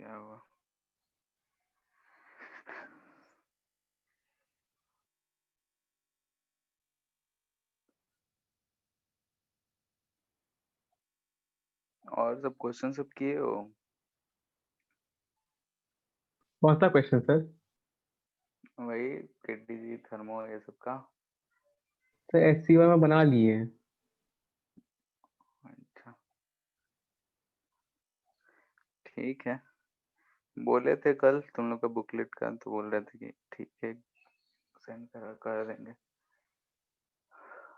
क्या हुआ? और सब क्वेश्चन सब किए हो? कौन सा क्वेश्चन सर? वही केटीजी थर्मो ये सब का। सर SC1 में बना लिए हैं। अच्छा, ठीक है। बोले थे कल तुम लोग का बुकलेट का, तो बोल रहे थे कि ठीक है सेंड कर देंगे।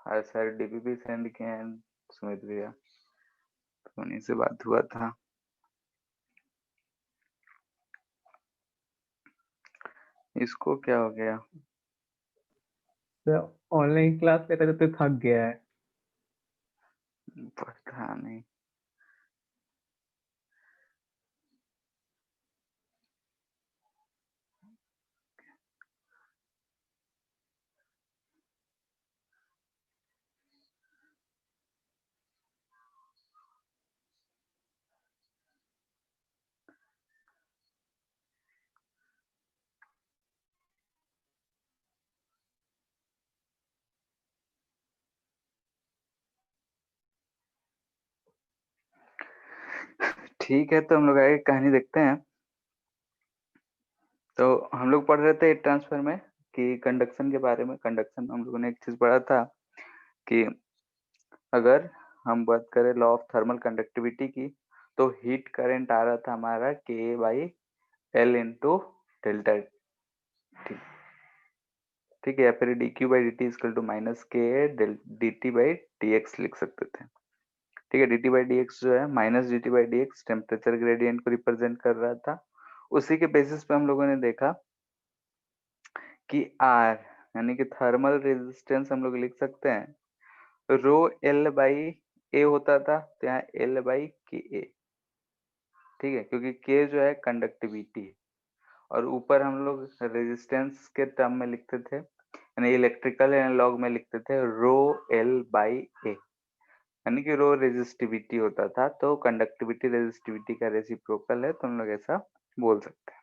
आज सारे डीपी भी सेंड किए हैं सुमित भैया, तो उन्हीं से बात हुआ था। इसको क्या हो गया? सर ऑनलाइन क्लास लेते लेते थक गया है। पता नहीं। ठीक है, तो हम लोग आगे कहानी देखते हैं। तो हम लोग पढ़ रहे थे ट्रांसफर में कि कंडक्शन के बारे में। कंडक्शन में हम लोगों ने एक चीज पढ़ा था कि अगर हम बात करें लॉ ऑफ थर्मल कंडक्टिविटी की, तो हीट करंट आ रहा था हमारा K by L into delta T. ठीक है, या फिर D Q by D T equal to minus K D T by D X लिख सकते थे। ठीक है, D T by D X जो है minus D T by D X temperature gradient को रिप्रेजेंट कर रहा था। उसी के बेसिस पे हम लोगों ने देखा कि आर यानी कि थर्मल रेजिस्टेंस हम लोग लिख सकते हैं रो एल बाई ए होता था, तो यहाँ एल बाई के ए। ठीक है, क्योंकि के जो है कंडक्टिविटी है, और ऊपर हम लोग रेजिस्टेंस के टर्म में लिखते थे, यानी इलेक्ट्रिकल एनालॉग में लिखते थे रो एल बाई ए, यानी कि रो रेजिस्टिविटी होता था, तो कंडक्टिविटी रेजिस्टिविटी का रेसिप्रोकल है, तो हम लोग ऐसा बोल सकते हैं।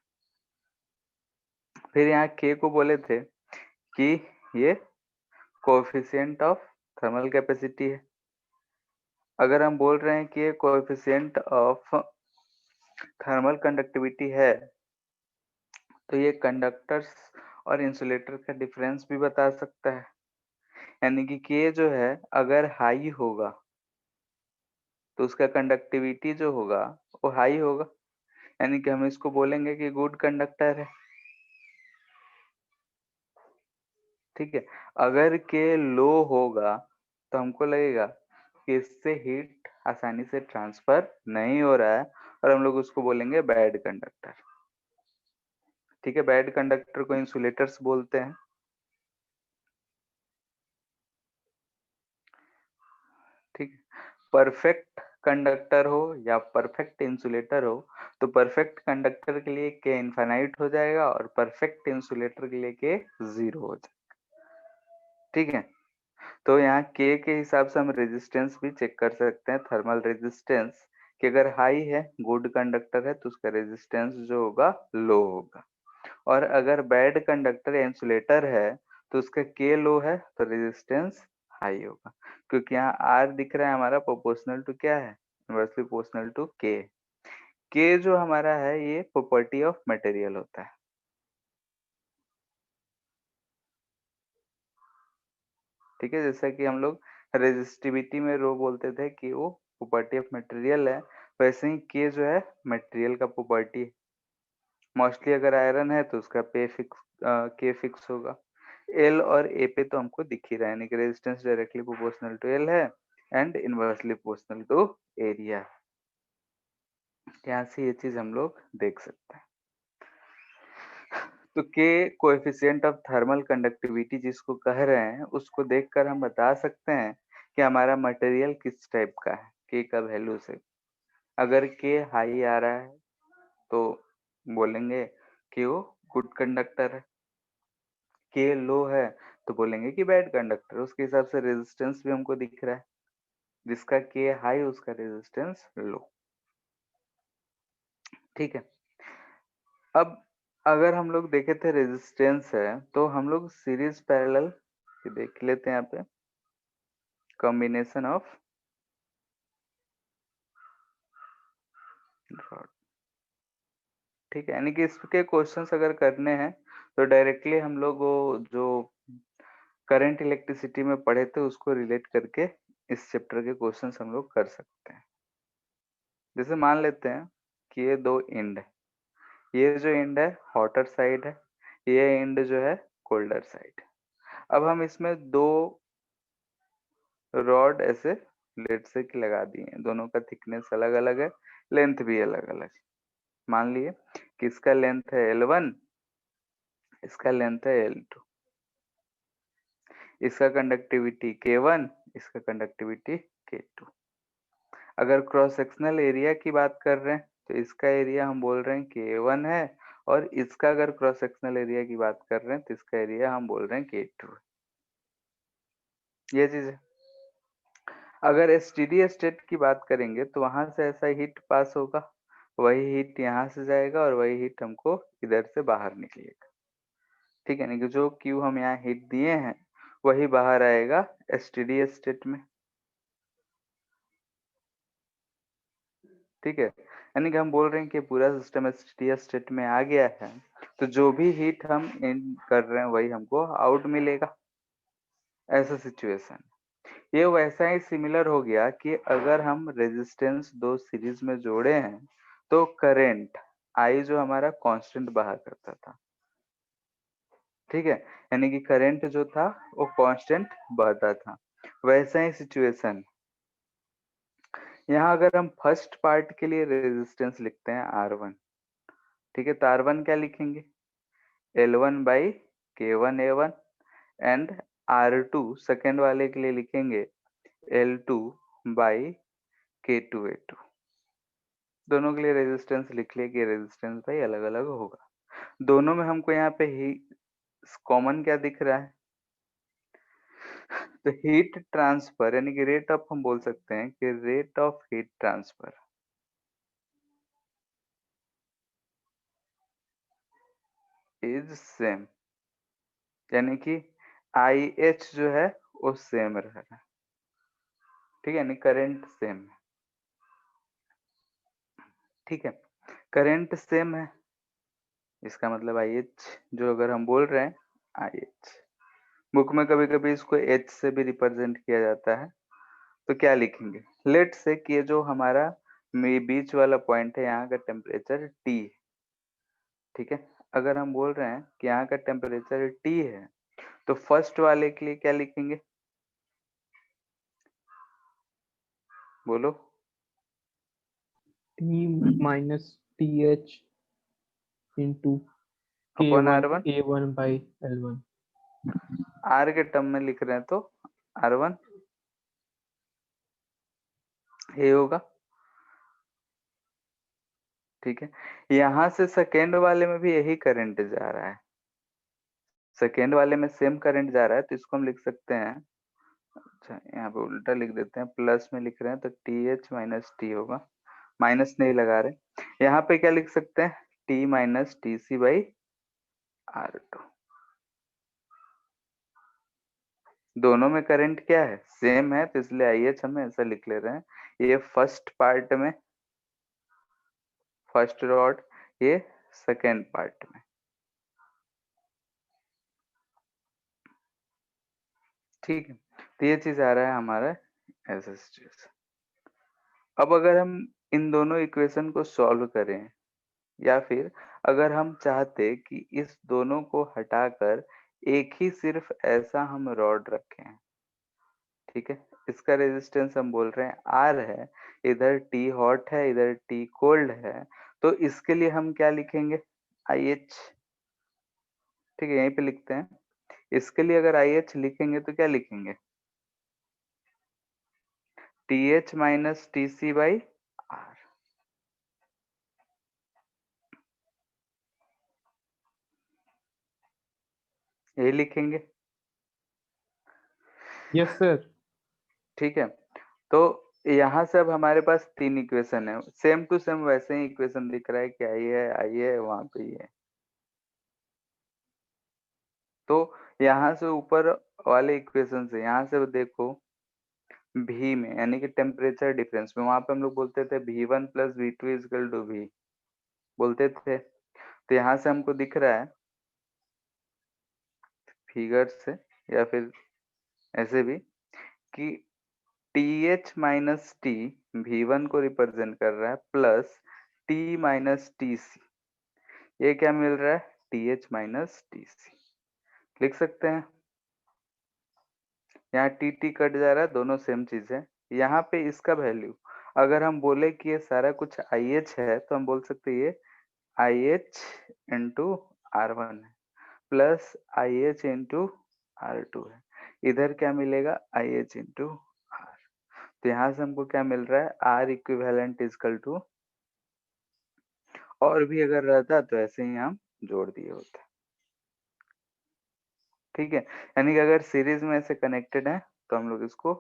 फिर यहाँ के को बोले थे कि ये कोएफिशिएंट ऑफ थर्मल कैपेसिटी है। अगर हम बोल रहे हैं कि ये कोएफिशिएंट ऑफ थर्मल कंडक्टिविटी है, तो ये कंडक्टर्स और इंसुलेटर का डिफरेंस भी बता सकता है। यानी कि के जो है अगर हाई होगा तो उसका कंडक्टिविटी जो होगा वो हाई होगा, यानी कि हम इसको बोलेंगे कि गुड कंडक्टर है। ठीक है, अगर के लो होगा तो हमको लगेगा कि इससे हीट आसानी से ट्रांसफर नहीं हो रहा है, और हम लोग उसको बोलेंगे बैड कंडक्टर। ठीक है, बैड कंडक्टर को इंसुलेटर्स बोलते हैं। ठीक है, परफेक्ट कंडक्टर हो या परफेक्ट इंसुलेटर हो, तो परफेक्ट कंडक्टर के लिए के इनफाइनाइट हो जाएगा और परफेक्ट इंसुलेटर के लिए के जीरो हो जाएगा। ठीक है, तो यहाँ के हिसाब से हम रेजिस्टेंस भी चेक कर सकते हैं, थर्मल रेजिस्टेंस, कि अगर हाई है गुड कंडक्टर है तो उसका रेजिस्टेंस जो होगा लो होगा, और अगर बैड कंडक्टर या इंसुलेटर है तो उसका के लो है तो रेजिस्टेंस हाई होगा, क्योंकि यहाँ आर दिख रहा है हमारा प्रोपोर्शनल टू क्या है, इनवर्सली प्रोपोर्शनल टू के। के जो हमारा है ये प्रॉपर्टी ऑफ मटेरियल होता है। ठीक है, जैसा कि हम लोग रेजिस्टिविटी में रो बोलते थे कि वो प्रॉपर्टी ऑफ मटेरियल है, वैसे ही के जो है मटेरियल का प्रॉपर्टी है। मोस्टली अगर आयरन है तो उसका पे फिक्स के फिक्स होगा। एल और ए पे तो हमको दिख ही रहा है, यानी कि resistance directly proportional to L है and inversely proportional to area. यहाँ से ये चीज हम लोग देख सकते हैं। तो के कोएफिशिएंट ऑफ थर्मल कंडक्टिविटी जिसको कह रहे हैं, उसको देखकर हम बता सकते हैं कि हमारा मटेरियल किस टाइप का है के का वैल्यू से। अगर के हाई आ रहा है तो बोलेंगे कि वो गुड कंडक्टर है, के लो है तो बोलेंगे कि बैड कंडक्टर। उसके हिसाब से रेजिस्टेंस भी हमको दिख रहा है, जिसका के हाई उसका रेजिस्टेंस लो। ठीक है, अब अगर हम लोग देखे थे रेजिस्टेंस है, तो हम लोग सीरीज पैरेलल देख लेते हैं यहाँ पे, कॉम्बिनेशन ऑफ रॉड। ठीक है, यानी कि इसके क्वेश्चंस अगर करने हैं तो डायरेक्टली हम लोग वो जो करंट इलेक्ट्रिसिटी में पढ़े थे उसको रिलेट करके इस चैप्टर के क्वेश्चंस हम लोग कर सकते हैं। जैसे मान लेते हैं कि ये दो एंड है, ये जो एंड है हॉटर साइड है, ये एंड जो है कोल्डर साइड। अब हम इसमें दो रॉड ऐसे लेट से कि लगा दिए हैं, दोनों का थिकनेस अलग अलग है, लेंथ भी अलग अलग है। मान लिए कि इसका लेंथ है L1, इसका लेंथ है L2, इसका कंडक्टिविटी K1, इसका कंडक्टिविटी K2। अगर क्रॉस सेक्शनल एरिया की बात कर रहे हैं तो इसका एरिया हम बोल रहे हैं K1 है, और इसका अगर क्रॉस सेक्शनल एरिया की बात कर रहे हैं तो इसका एरिया हम बोल रहे हैं K2 है। ये चीज है। अगर एसटीडी स्टेट की बात करेंगे तो वहां से ऐसा हीट पास होगा, वही हीट यहाँ से जाएगा और वही हीट हमको इधर से बाहर निकलेगा। ठीक है, नहीं कि जो क्यू हम यहाँ हीट दिए हैं वही बाहर आएगा एसटीडी स्टेट में। ठीक है, यानी कि हम बोल रहे हैं कि पूरा सिस्टम एसटीडी स्टेट में आ गया है, तो जो भी हीट हम इन कर रहे हैं वही हमको आउट मिलेगा। ऐसा सिचुएशन, ये वैसा ही सिमिलर हो गया कि अगर हम रेजिस्टेंस दो सीरीज में जोड़े हैं तो करंट आई जो हमारा कांस्टेंट बाहर करता था। ठीक है, यानी कि करंट जो था वो कांस्टेंट बहता था। वैसा ही सिचुएशन यहाँ अगर हम फर्स्ट पार्ट के लिए रेजिस्टेंस लिखते हैं R1। ठीक है, तो R1 क्या लिखेंगे, L1 by K1A1, and R2 second वाले के लिए लिखेंगे L2 बाई K2A2। दोनों के लिए रेजिस्टेंस लिख लिया कि रेजिस्टेंस भाई अलग अलग होगा। दोनों में हमको यहाँ पे ही कॉमन क्या दिख रहा है, तो हीट ट्रांसफर यानी कि रेट ऑफ, हम बोल सकते हैं कि rate of heat transfer is same, यानी कि IH जो है वो सेम रह रहा है। ठीक है, यानी करंट सेम है। ठीक है, करंट सेम है, इसका मतलब IH जो अगर हम बोल रहे हैं IH, बुक में कभी कभी इसको H से भी रिप्रेजेंट किया जाता है। तो क्या लिखेंगे, लेट से कि ये जो हमारा बीच वाला पॉइंट है यहाँ का टेम्परेचर T है। ठीक है, अगर हम बोल रहे हैं कि यहाँ का टेम्परेचर T है तो फर्स्ट वाले के लिए क्या लिखेंगे, बोलो। T minus T H into K upon one R1, A1 by L1। R के टर्म में लिख रहे हैं तो R1 ये होगा। ठीक है, यहाँ से सेकेंड वाले में भी यही करंट जा रहा है, सेकेंड वाले में सेम करंट जा रहा है, तो इसको हम लिख सकते हैं, अच्छा यहाँ पे उल्टा लिख देते हैं, प्लस में लिख रहे हैं तो TH माइनस टी होगा, माइनस नहीं लगा रहे। यहाँ पे क्या लिख सकते हैं, T minus TC by R2। दोनों में करंट क्या है, सेम है, तो इसलिए IH हम ऐसा लिख ले रहे हैं। ये फर्स्ट पार्ट में, फर्स्ट रॉड, ये सेकेंड पार्ट में। ठीक है, तो ये चीज आ रहा है हमारा ऐसा सिचुएशन। अब अगर हम इन दोनों इक्वेशन को सॉल्व करें, या फिर अगर हम चाहते कि इस दोनों को हटाकर एक ही सिर्फ ऐसा हम रॉड रखें। ठीक है, इसका रेजिस्टेंस हम बोल रहे हैं R है, इधर T हॉट है, इधर T कोल्ड है, तो इसके लिए हम क्या लिखेंगे, IH। ठीक है, यहीं पे लिखते हैं, इसके लिए अगर IH लिखेंगे तो क्या लिखेंगे, TH minus TC by R। यही लिखेंगे। Yes sir. ठीक है, तो यहाँ से अब हमारे पास 3 इक्वेशन है, सेम टू सेम वैसे ही इक्वेशन दिख रहा है कि आई है वहां पे ही है। तो यहाँ से ऊपर वाले इक्वेशन से यहाँ से देखो भी में यानी कि टेम्परेचर डिफरेंस में, वहां पे हम लोग बोलते थे V1 plus V2 is equal to V बोलते थे। तो यहाँ से हमको दिख रहा है फिगर से या फिर ऐसे भी कि TH माइनस टी V1 को रिप्रेजेंट कर रहा है प्लस T माइनस TC, ये क्या मिल रहा है TH माइनस TC लिख सकते हैं। यहाँ TT कट जा रहा है, दोनों सेम चीज है। यहाँ पे इसका वैल्यू अगर हम बोले कि ये सारा कुछ IH है तो हम बोल सकते हैं ये IH इंटू R1 है प्लस IH इंटू R2 है। इधर क्या मिलेगा IH इंटू R। तो यहाँ से हमको क्या मिल रहा है R इक्विवेलेंट इजकल टू, और भी अगर रहता तो ऐसे ही हम जोड़ दिए होते। ठीक है, यानी कि अगर सीरीज में ऐसे कनेक्टेड है तो हम लोग इसको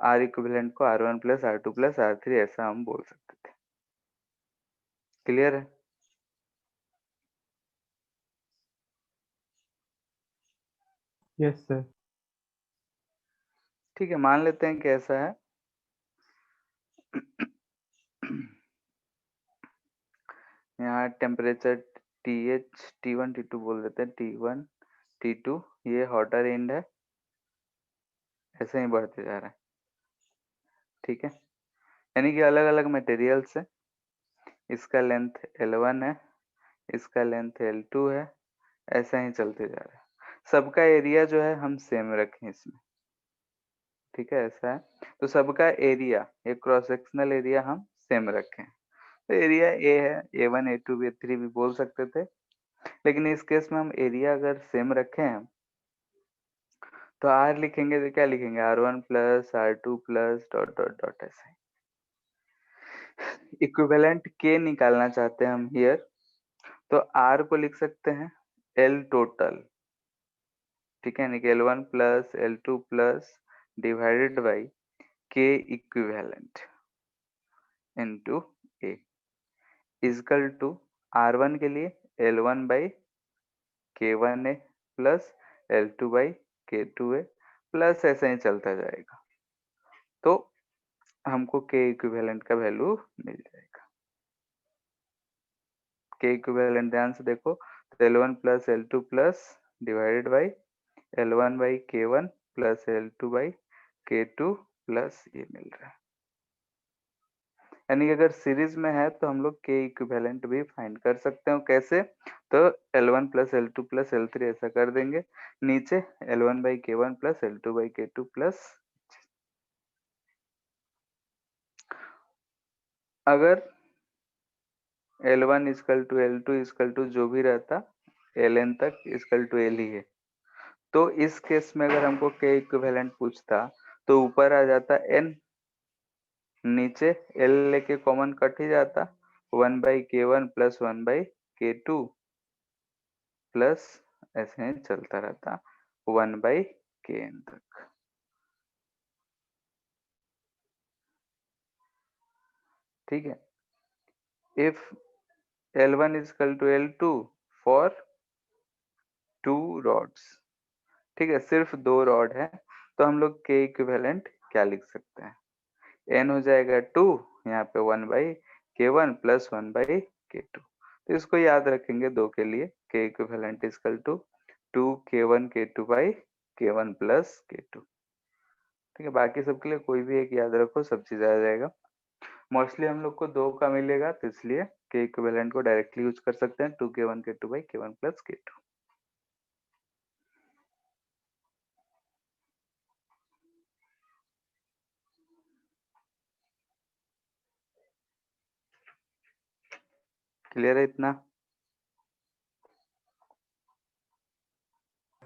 R इक्विवेलेंट को R1 plus R2 plus R3 ऐसा हम बोल सकते थे। क्लियर है? Yes sir. ठीक है, मान लेते हैं कि ऐसा है। यहाँ टेम्परेचर TH T1 T2 बोल देते हैं, T1 T2 ये हॉटर एंड है, ऐसे ही बढ़ते जा रहा है। ठीक है, यानी कि अलग अलग मटेरियल्स है, इसका लेंथ L1 है, इसका लेंथ L2 है, ऐसा ही चलते जा रहा है। सबका एरिया जो है हम सेम रखें इसमें। ठीक है, ऐसा है तो सबका एरिया, ये क्रॉस सेक्शनल एरिया हम सेम रखें। तो एरिया ए है, A1 A2 A3 भी बोल सकते थे, लेकिन इस केस में हम एरिया अगर सेम रखें तो R लिखेंगे तो क्या लिखेंगे R1 plus R2 plus dot dot dot ऐसे। इक्विवेलेंट K निकालना चाहते हैं हम हियर, तो R को लिख सकते हैं L टोटल। ठीक है, यानी कि L1 plus L2 plus divided by K equivalent into A equal to R1 के लिए L1 बाई K1 है प्लस L2 बाई K2 है प्लस ऐसे ही चलता जाएगा। तो हमको K इक्विवेलेंट का वैल्यू मिल जाएगा। K इक्विवेलेंट ध्यान से देखो तो L1 plus L2 plus divided by L1 by K1 plus L2 by K2 plus ये मिल रहा है। यानी कि अगर सीरीज में है तो हम लोग K इक्विवेलेंट भी फाइंड कर सकते हो। कैसे? तो L1 plus L2 plus L3 ऐसा कर देंगे, नीचे L1 by K1 plus L2 by K2 plus, अगर L1 equal to L2 is equal to जो भी रहता Ln तक इजकल टू L ही है, तो इस केस में अगर हमको K इक्विवेलेंट पूछता तो ऊपर आ जाता N, नीचे L लेके कॉमन कट ही जाता, 1 by K1 plus 1 by K2 plus ऐसे ही चलता रहता 1 बाई Kn तक। ठीक है, if L1 equal to L2 for 2 rods, ठीक है सिर्फ 2 रॉड है, तो हम लोग K इक्विवेलेंट क्या लिख सकते हैं, N हो जाएगा 2, यहाँ पे 1 by K1 plus 1 by K2। तो इसको याद रखेंगे दो के लिए, K equivalent equal to 2 K1 K2 by K1 plus K2। ठीक है, बाकी सबके लिए कोई भी एक याद रखो, सब चीज आ जाएगा। मोस्टली हम लोग को 2 का मिलेगा तो इसलिए K इक्विवेलेंट को डायरेक्टली यूज कर सकते हैं 2 K1 K2 by K1 plus K2। Clear है इतना?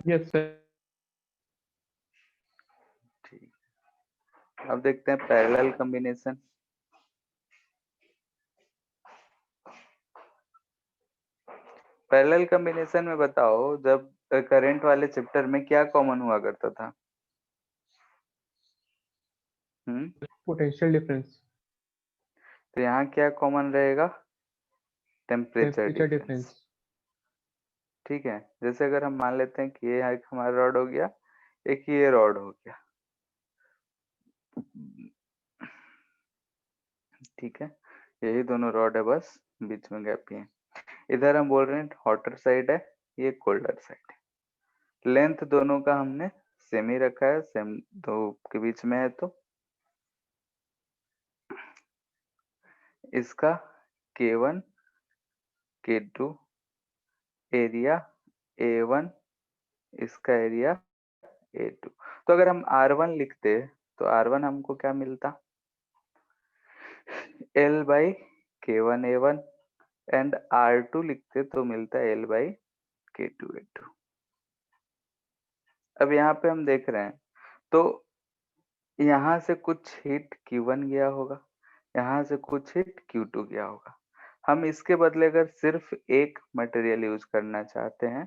Yes sir. ठीक, अब देखते हैं पैरेलल कॉम्बिनेशन। पैरेलल कॉम्बिनेशन में बताओ, जब करंट वाले चैप्टर में क्या कॉमन हुआ करता था? पोटेंशियल डिफरेंस, तो यहाँ क्या कॉमन रहेगा? Temperature temperature difference. डिफरेंस। ठीक है, जैसे अगर हम मान लेते हैं कि ये एक हमारा रॉड हो गया, एक ये रॉड हो गया। ठीक है, यही दोनों रॉड है, बस बीच में गैप ही है। इधर हम बोल रहे हैं हॉटर साइड है, ये कोल्डर साइड है। लेंथ दोनों का हमने सेम ही रखा है, सेम दो के बीच में है, तो इसका K1 K2 एरिया A1, इसका एरिया A2। तो अगर हम R1 लिखते तो R1 हमको क्या मिलता? L by K1 A1, and R2 लिखते तो मिलता L बाई K2 A2। अब यहाँ पे हम देख रहे हैं, तो यहाँ से कुछ हीट Q1 गया होगा, यहाँ से कुछ हीट Q2 गया होगा। हम इसके बदले अगर सिर्फ एक मटेरियल यूज करना चाहते हैं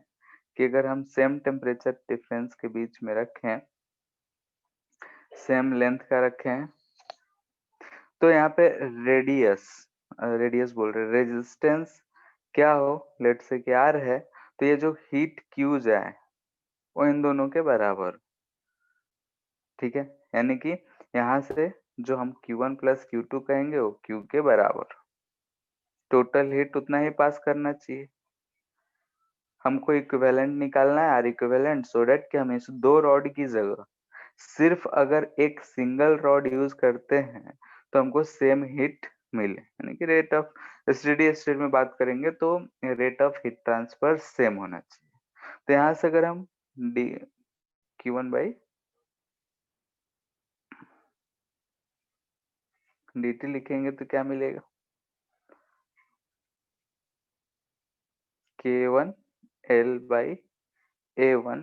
कि अगर हम सेम टेम्परेचर डिफरेंस के बीच में रखें, सेम लेंथ का रखें, तो यहाँ पे रेडियस, रेडियस बोल रहे रेजिस्टेंस क्या हो, लेट से कि R है, तो ये जो हीट Q जाए वो इन दोनों के बराबर। ठीक है, यानी कि यहाँ से जो हम Q1 प्लस Q2 कहेंगे वो Q के बराबर। टोटल हीट उतना ही पास करना चाहिए। हमको इक्विवेलेंट निकालना है, आर इक्विवेलेंट, सो डेट कि हम इस दो रॉड की जगह सिर्फ अगर एक सिंगल रॉड यूज करते हैं तो हमको सेम हीट मिले, यानी कि रेट ऑफ स्टेडी स्टेट में बात करेंगे तो rate of heat transfer same होना चाहिए। तो यहाँ से अगर हम डी Q1 बाई dt लिखेंगे तो क्या मिलेगा? K1 L by A1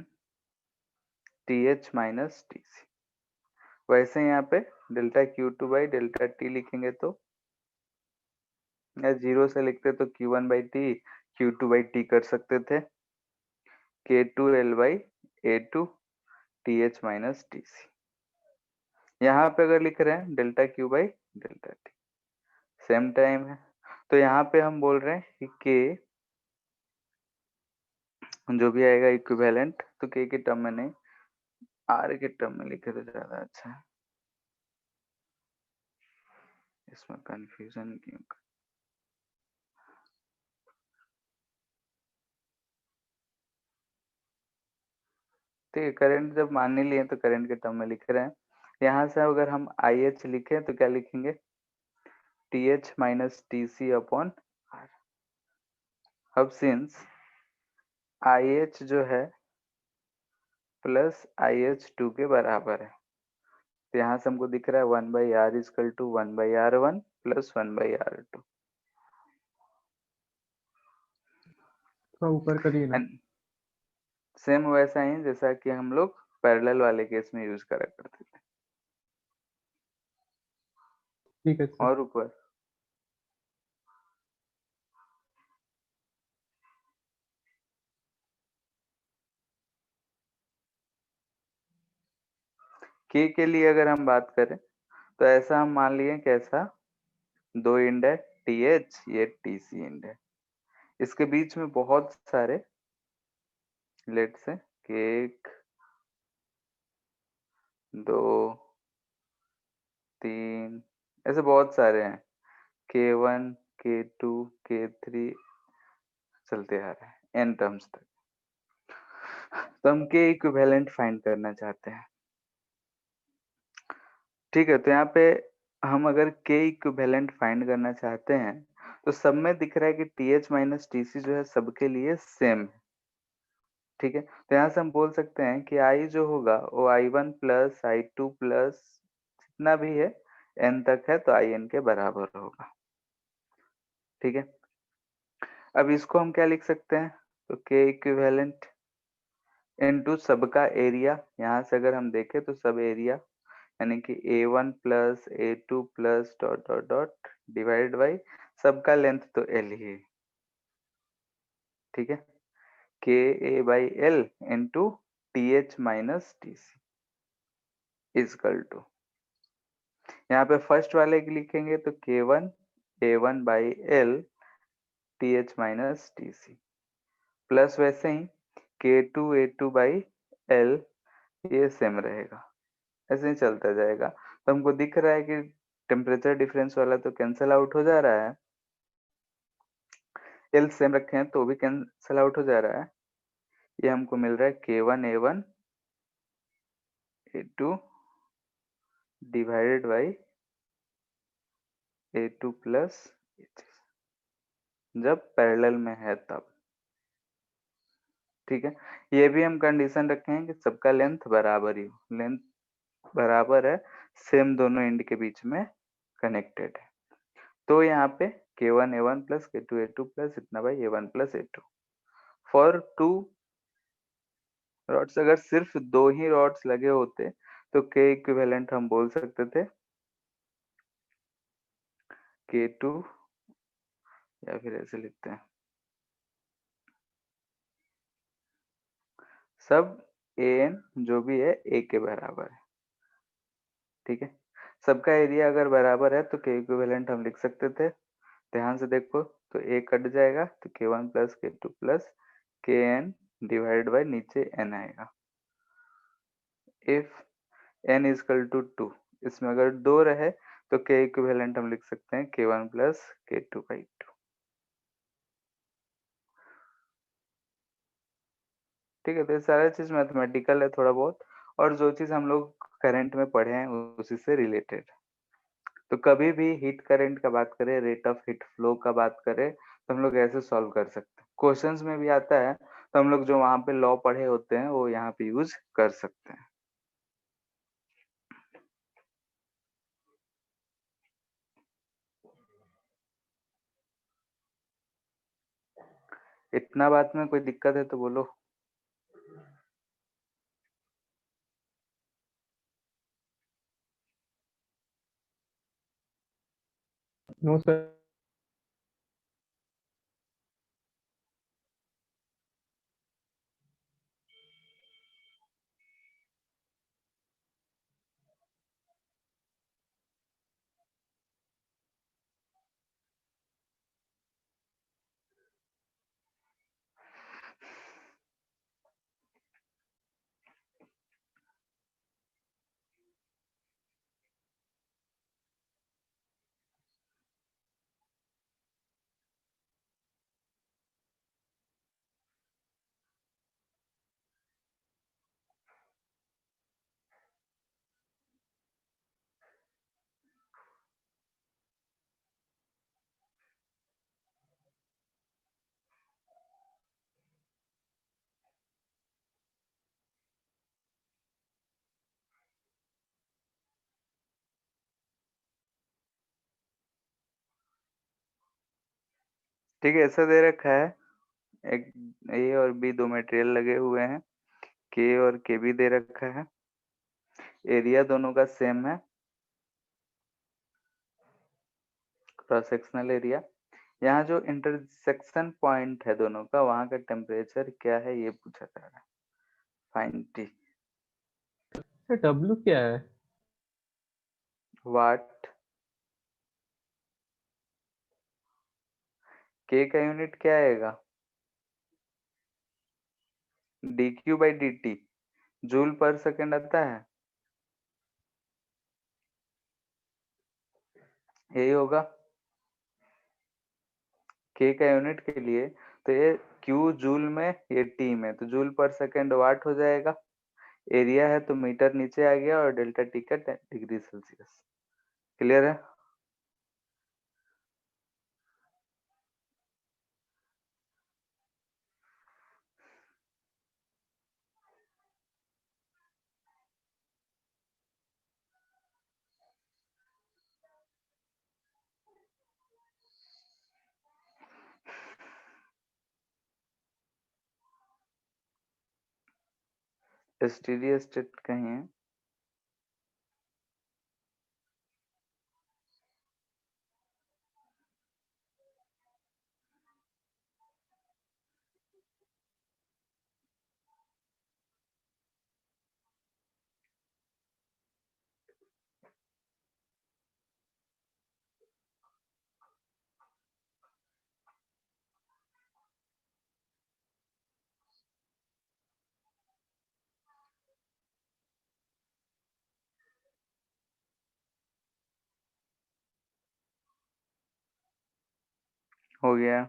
TH minus TC। वैसे यहाँ पे delta Q2 by delta T लिखेंगे तो, या जीरो से लिखते तो Q1 by T Q2 by T कर सकते थे, K2 L by A2 TH minus TC। यहाँ पे अगर लिख रहे हैं delta Q by delta T, same time है, तो यहाँ पे हम बोल रहे हैं कि K जो भी आएगा इक्विवेलेंट, तो K के टर्म में नहीं, R के टर्म में लिखे तो ज्यादा अच्छा है, इसमें कंफ्यूजन क्यों? ठीक है, करंट जब मान ही लिए तो करंट के टर्म में लिख रहे हैं। यहाँ से अगर हम IH लिखें तो क्या लिखेंगे? TH minus TC upon R। अब सिंस IH जो है प्लस IH2 के बराबर है, तो यहाँ से हमको दिख रहा है 1/R is equal to 1/R1 plus 1/R2। थोड़ा ऊपर करिए ना। एंड सेम वैसा ही जैसा कि हम लोग पैरेलल वाले केस में यूज करा करते थे। ठीक है सर। और ऊपर के लिए अगर हम बात करें तो ऐसा हम मान लिए कैसा, दो इंड है TH, ये TC इंड है, इसके बीच में बहुत सारे लेट से कि एक, दो, तीन, ऐसे बहुत सारे हैं, K1 K2 K3 चलते आ रहे हैं n टर्म्स तक। तो हम के इक्विवेलेंट फाइंड करना चाहते हैं। ठीक है, तो यहाँ पे हम अगर के इक्विवेलेंट फाइंड करना चाहते हैं तो सब में दिख रहा है कि TH माइनस TC जो है सबके लिए सेम है। ठीक है, तो यहाँ से हम बोल सकते हैं कि I जो होगा वो I1 प्लस I2 प्लस जितना भी है n तक है तो IN के बराबर होगा। ठीक है, अब इसको हम क्या लिख सकते हैं, तो के इक्विवेलेंट इनटू सबका एरिया, यहाँ से अगर हम देखें तो सब एरिया यानी कि A1 plus A2 plus dot dot dot divide by सबका लेंथ तो L ही है। ठीक है, K A by L into TH minus TC equal to यहाँ पे फर्स्ट वाले की लिखेंगे तो K1 A1 by L TH minus TC plus वैसे ही K2 A2 by L ये सेम रहेगा, ऐसे ही चलता जाएगा। तो हमको दिख रहा है कि टेम्परेचर डिफरेंस वाला तो कैंसिल आउट हो जा रहा है, एल सेम रखे हैं तो भी कैंसिल आउट हो जा रहा है। ये हमको मिल रहा है K1 A1 A2 divided by A2 plus जब पैरेलल में है तब। ठीक है, ये भी हम कंडीशन रखे हैं कि सबका लेंथ बराबर ही हो, लेंथ बराबर है, सेम दोनों एंड के बीच में कनेक्टेड है। तो यहाँ पे K1 A1 plus K2 A2 plus इतना by A1 plus A2 for 2 rods. अगर सिर्फ 2 ही रॉड्स लगे होते तो K इक्विवेलेंट हम बोल सकते थे K2, या फिर ऐसे लिखते हैं सब AN जो भी है A के बराबर है। ठीक है, सबका एरिया अगर बराबर है तो K इक्विवेलेंट हम लिख सकते थे। ध्यान से देखो तो A कट जाएगा तो K1 plus K2 plus KN divide by नीचे N आएगा। If N is equal to 2, इसमें अगर 2 रहे तो K इक्विवेलेंट हम लिख सकते हैं K1 प्लस K2 बाई 2। ठीक है, तो ये सारा चीज मैथमेटिकल है थोड़ा बहुत, और जो चीज हम लोग करंट में पढ़े हैं उसी से रिलेटेड। तो कभी भी हीट करंट का बात करें, रेट ऑफ हीट फ्लो का बात करें, तो हम लोग ऐसे सॉल्व कर सकते हैं। क्वेश्चंस में भी आता है तो हम लोग जो वहां पे लॉ पढ़े होते हैं वो यहाँ पे यूज कर सकते हैं। इतना बात में कोई दिक्कत है तो बोलो। No sir. ठीक है, ऐसा दे रखा है, एक ए और बी दो मटेरियल लगे हुए हैं, के और के भी दे रखा है, एरिया दोनों का सेम है, क्रॉस सेक्शनल एरिया। यहाँ जो इंटरसेक्शन पॉइंट है दोनों का, वहां का टेम्परेचर क्या है ये पूछा जा रहा है। फाइंड टी, सर डब्ल्यू क्या है? वाट। के का यूनिट क्या आएगा? D Q by D T, joule पर सेकेंड आता है, यही होगा के का यूनिट के लिए। तो ये क्यू जूल में, ये टी में, तो जूल पर सेकेंड वाट हो जाएगा। एरिया है तो मीटर नीचे आ गया, और डेल्टा टी का डिग्री सेल्सियस। क्लियर है? स्टीडी स्टेट कहीं है? हो गया।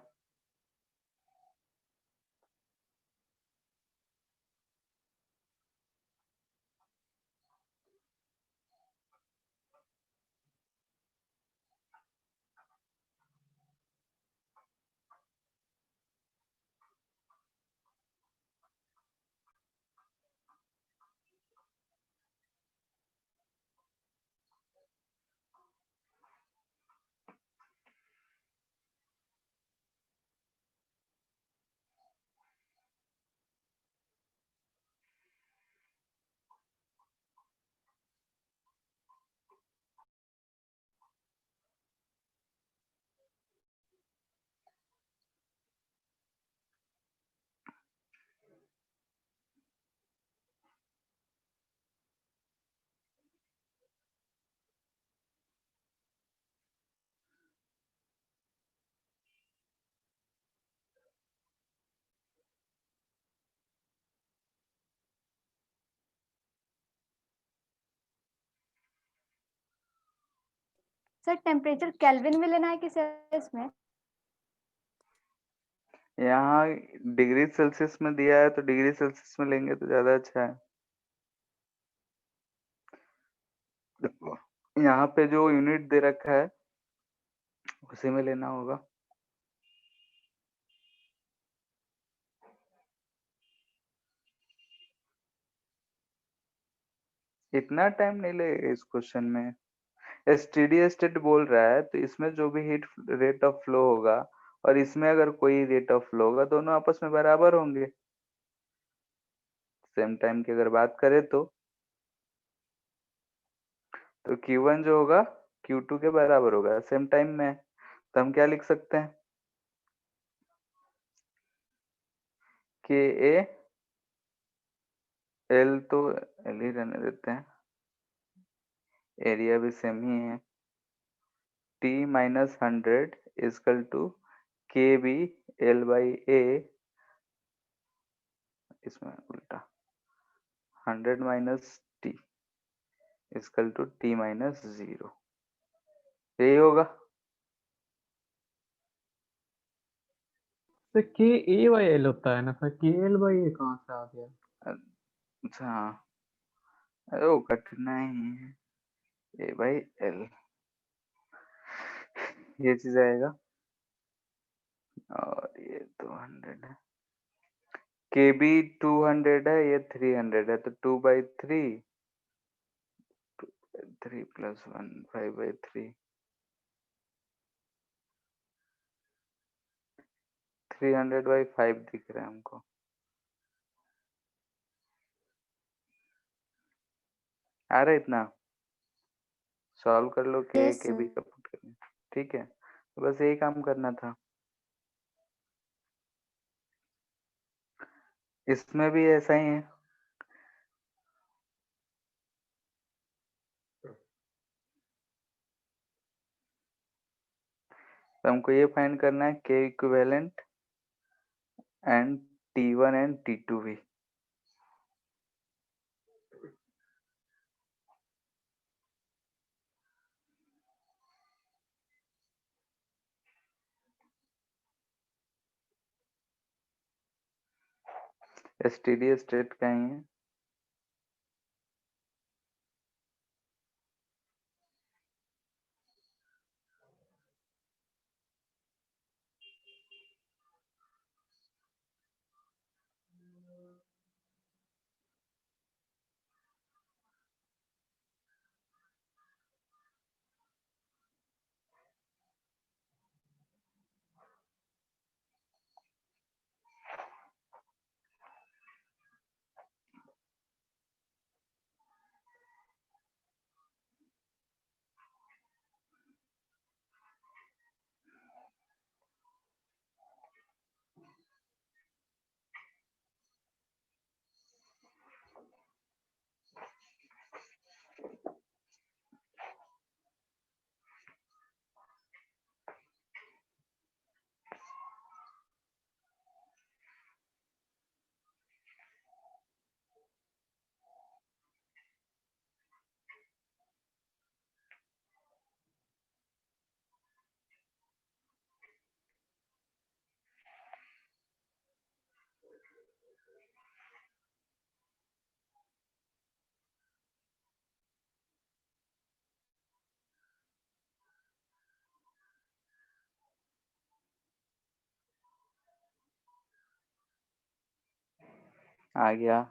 सर टेम्परेचर केल्विन में लेना है कि सेल्सियस में? यहाँ डिग्री सेल्सियस में दिया है तो डिग्री सेल्सियस में लेंगे तो ज्यादा अच्छा है। देखो यहाँ पे जो यूनिट दे रखा है उसी में लेना होगा। इतना टाइम नहीं लगेगा इस क्वेश्चन में। स्टेडी स्टेट बोल रहा है तो इसमें जो भी हीट रेट ऑफ फ्लो होगा और इसमें अगर कोई रेट ऑफ फ्लो होगा दोनों आपस में बराबर होंगे। सेम टाइम की अगर बात करें तो Q1 जो होगा Q2 के बराबर होगा सेम टाइम में। तो हम क्या लिख सकते हैं कि ए एल तो एल ही रहने देते हैं, एरिया भी सेम ही है। T minus 100 equal to K B L by A, इसमें उल्टा 100 minus T equal to T minus 0, यही होगा। तो के ए बाई एल होता है ना सर, के एल बाई ए कहाँ से आ गया? अच्छा, अरे वो कठिना ही है। ए बाई एल ये चीज आएगा और ये 200 है। के बी 200 है, ये 300 है, तो 2/3, 3 प्लस 1 5/3, 300/5 दिख रहा है हमको। आ रहा है इतना, सॉल्व कर लो यस के बी सर। का पुट करना। ठीक है, तो बस यही काम करना था। इसमें भी ऐसा ही है। तो हमको ये फाइंड करना है के equivalent and T1 and T2 भी। स्टेडी स्टेट का ही है। आ गया।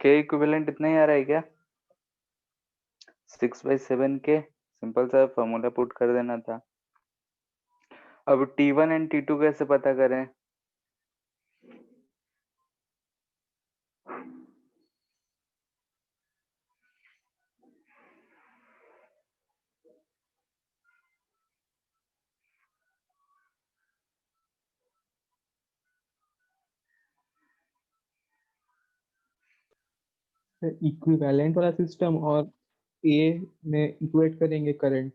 के इक्विवेलेंट इतना ही आ रहा है क्या? 6/7 के सिंपल सा फॉर्मूला पुट कर देना था। अब T1 एंड T2 कैसे पता करें? इक्विवेलेंट वाला सिस्टम और ए में इक्वेट करेंगे करंट।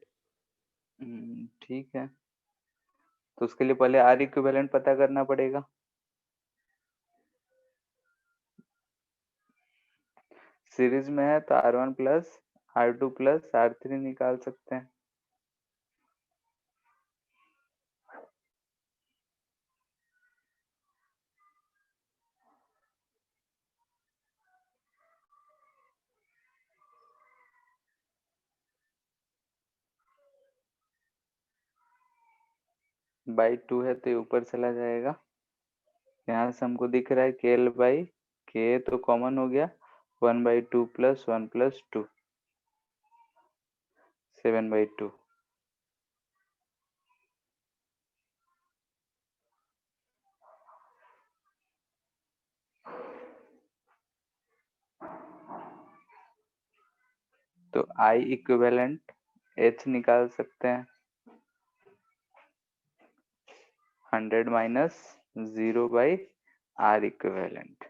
ठीक है, तो उसके लिए पहले आर इक्विवेलेंट पता करना पड़ेगा। सीरीज में है तो R1 plus R2 plus R3 निकाल सकते हैं। बाई 2 है तो ये ऊपर चला जाएगा। यहाँ से हमको दिख रहा है KL बाई के तो कॉमन हो गया, 1/2 प्लस 1 प्लस 2, 7/2। तो I इक्विवेलेंट H निकाल सकते हैं, 100 माइनस 0/R इक्विवेलेंट।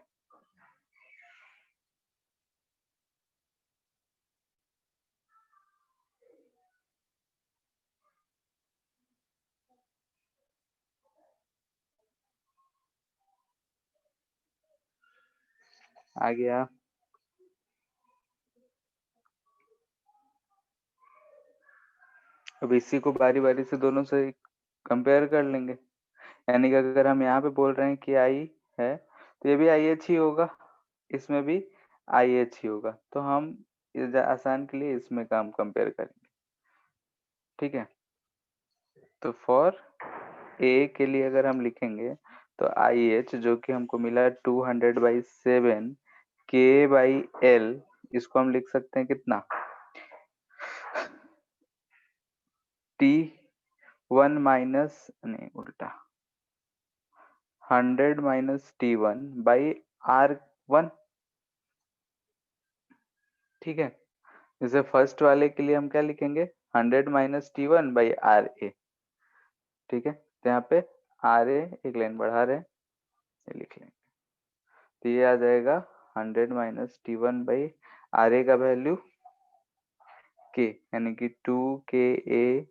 आ गया। अब इसी को बारी बारी से दोनों से कंपेयर कर लेंगे। यानी कि अगर हम यहाँ पे बोल रहे हैं कि I है तो ये भी IH ही होगा, इसमें भी IH ही होगा, तो हम आसान के लिए इसमें काम कंपेयर करेंगे। ठीक है, तो फॉर A के लिए अगर हम लिखेंगे तो IH जो कि हमको मिला 200/7 K/L, इसको हम लिख सकते हैं कितना, T1 माइनस नहीं उल्टा 100 माइनस T1/R1। ठीक है, जैसे फर्स्ट वाले के लिए हम क्या लिखेंगे, 100 माइनस T1/RA। ठीक है, तो यहाँ पे RA एक लाइन बढ़ा रहे हैं, ये लिख लेंगे, तो ये आ जाएगा 100 माइनस T1/RA का वैल्यू K, यानी कि 2KA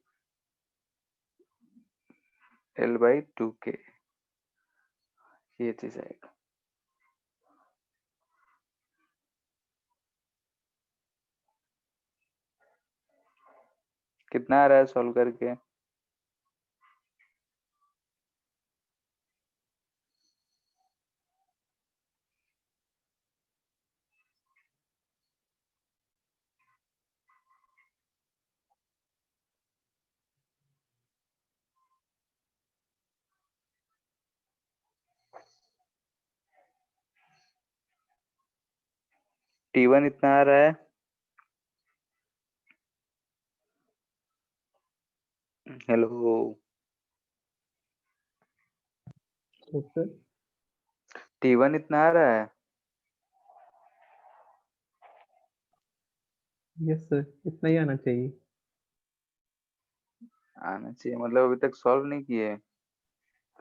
L/2K, ये चीज आएगा। कितना आ रहा है सॉल्व करके? T1 इतना आ रहा है, हेलो सर T1 इतना आ रहा है। यस सर, इतना ही आना चाहिए। आना चाहिए मतलब अभी तक सॉल्व नहीं किए।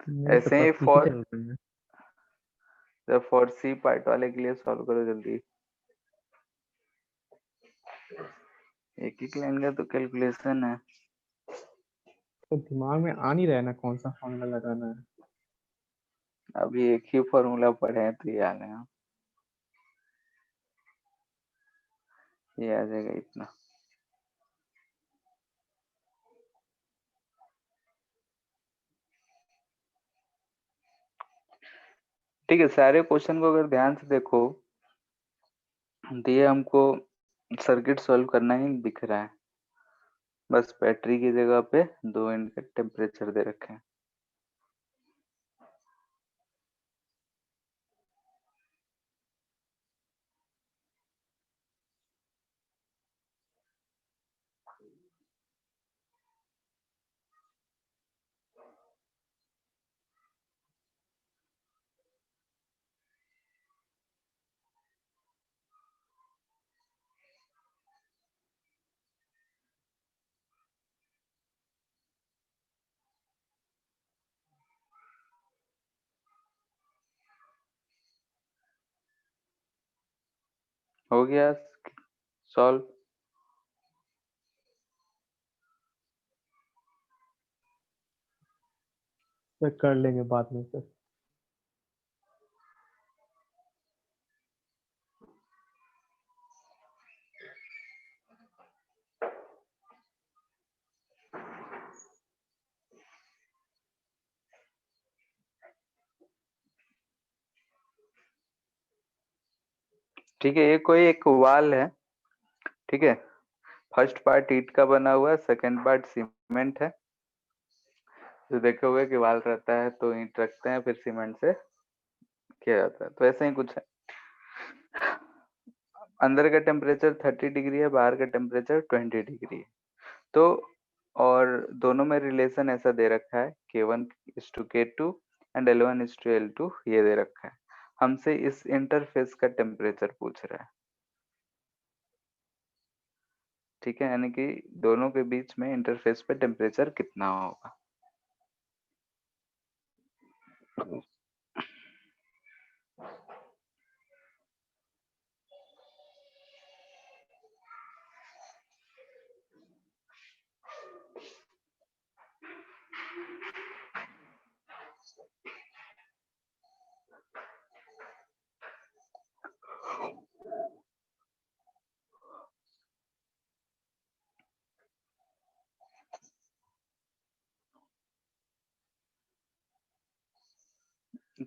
मेरे तो ऐसे ही कब की ही फॉर चल रही है। सी पार्ट वाले के लिए सॉल्व करो जल्दी। एक ही लाइन का तो कैलकुलेशन है। तो दिमाग में आ नहीं रहा है ना कौन सा फॉर्मूला लगाना है। अभी एक ही फॉर्मूला पढ़े हैं तो ये आ गया। ये आ जाएगा इतना। ठीक है, सारे क्वेश्चन को अगर ध्यान से देखो तो ये हमको सर्किट सॉल्व करना ही दिख रहा है। बस बैटरी की जगह पे 2 यूनिट टेम्परेचर दे रखे हैं। हो गया सॉल्व। सर कर लेंगे बाद में सर। ठीक है, ये कोई एक वाल है। ठीक है, फर्स्ट पार्ट ईंट का बना हुआ है, सेकंड पार्ट सीमेंट है। तो देखे हुए कि वाल रहता है तो ईंट रखते हैं, फिर सीमेंट से किया जाता है, तो ऐसा ही कुछ है। अंदर का टेम्परेचर 30 डिग्री है, बाहर का टेम्परेचर 20 डिग्री है। तो और दोनों में रिलेशन ऐसा दे रखा है K1:K2 एंड L1:L2 ये दे रखा है। हमसे इस इंटरफेस का टेम्परेचर पूछ रहा है। ठीक है, यानी कि दोनों के बीच में इंटरफेस पे टेम्परेचर कितना होगा।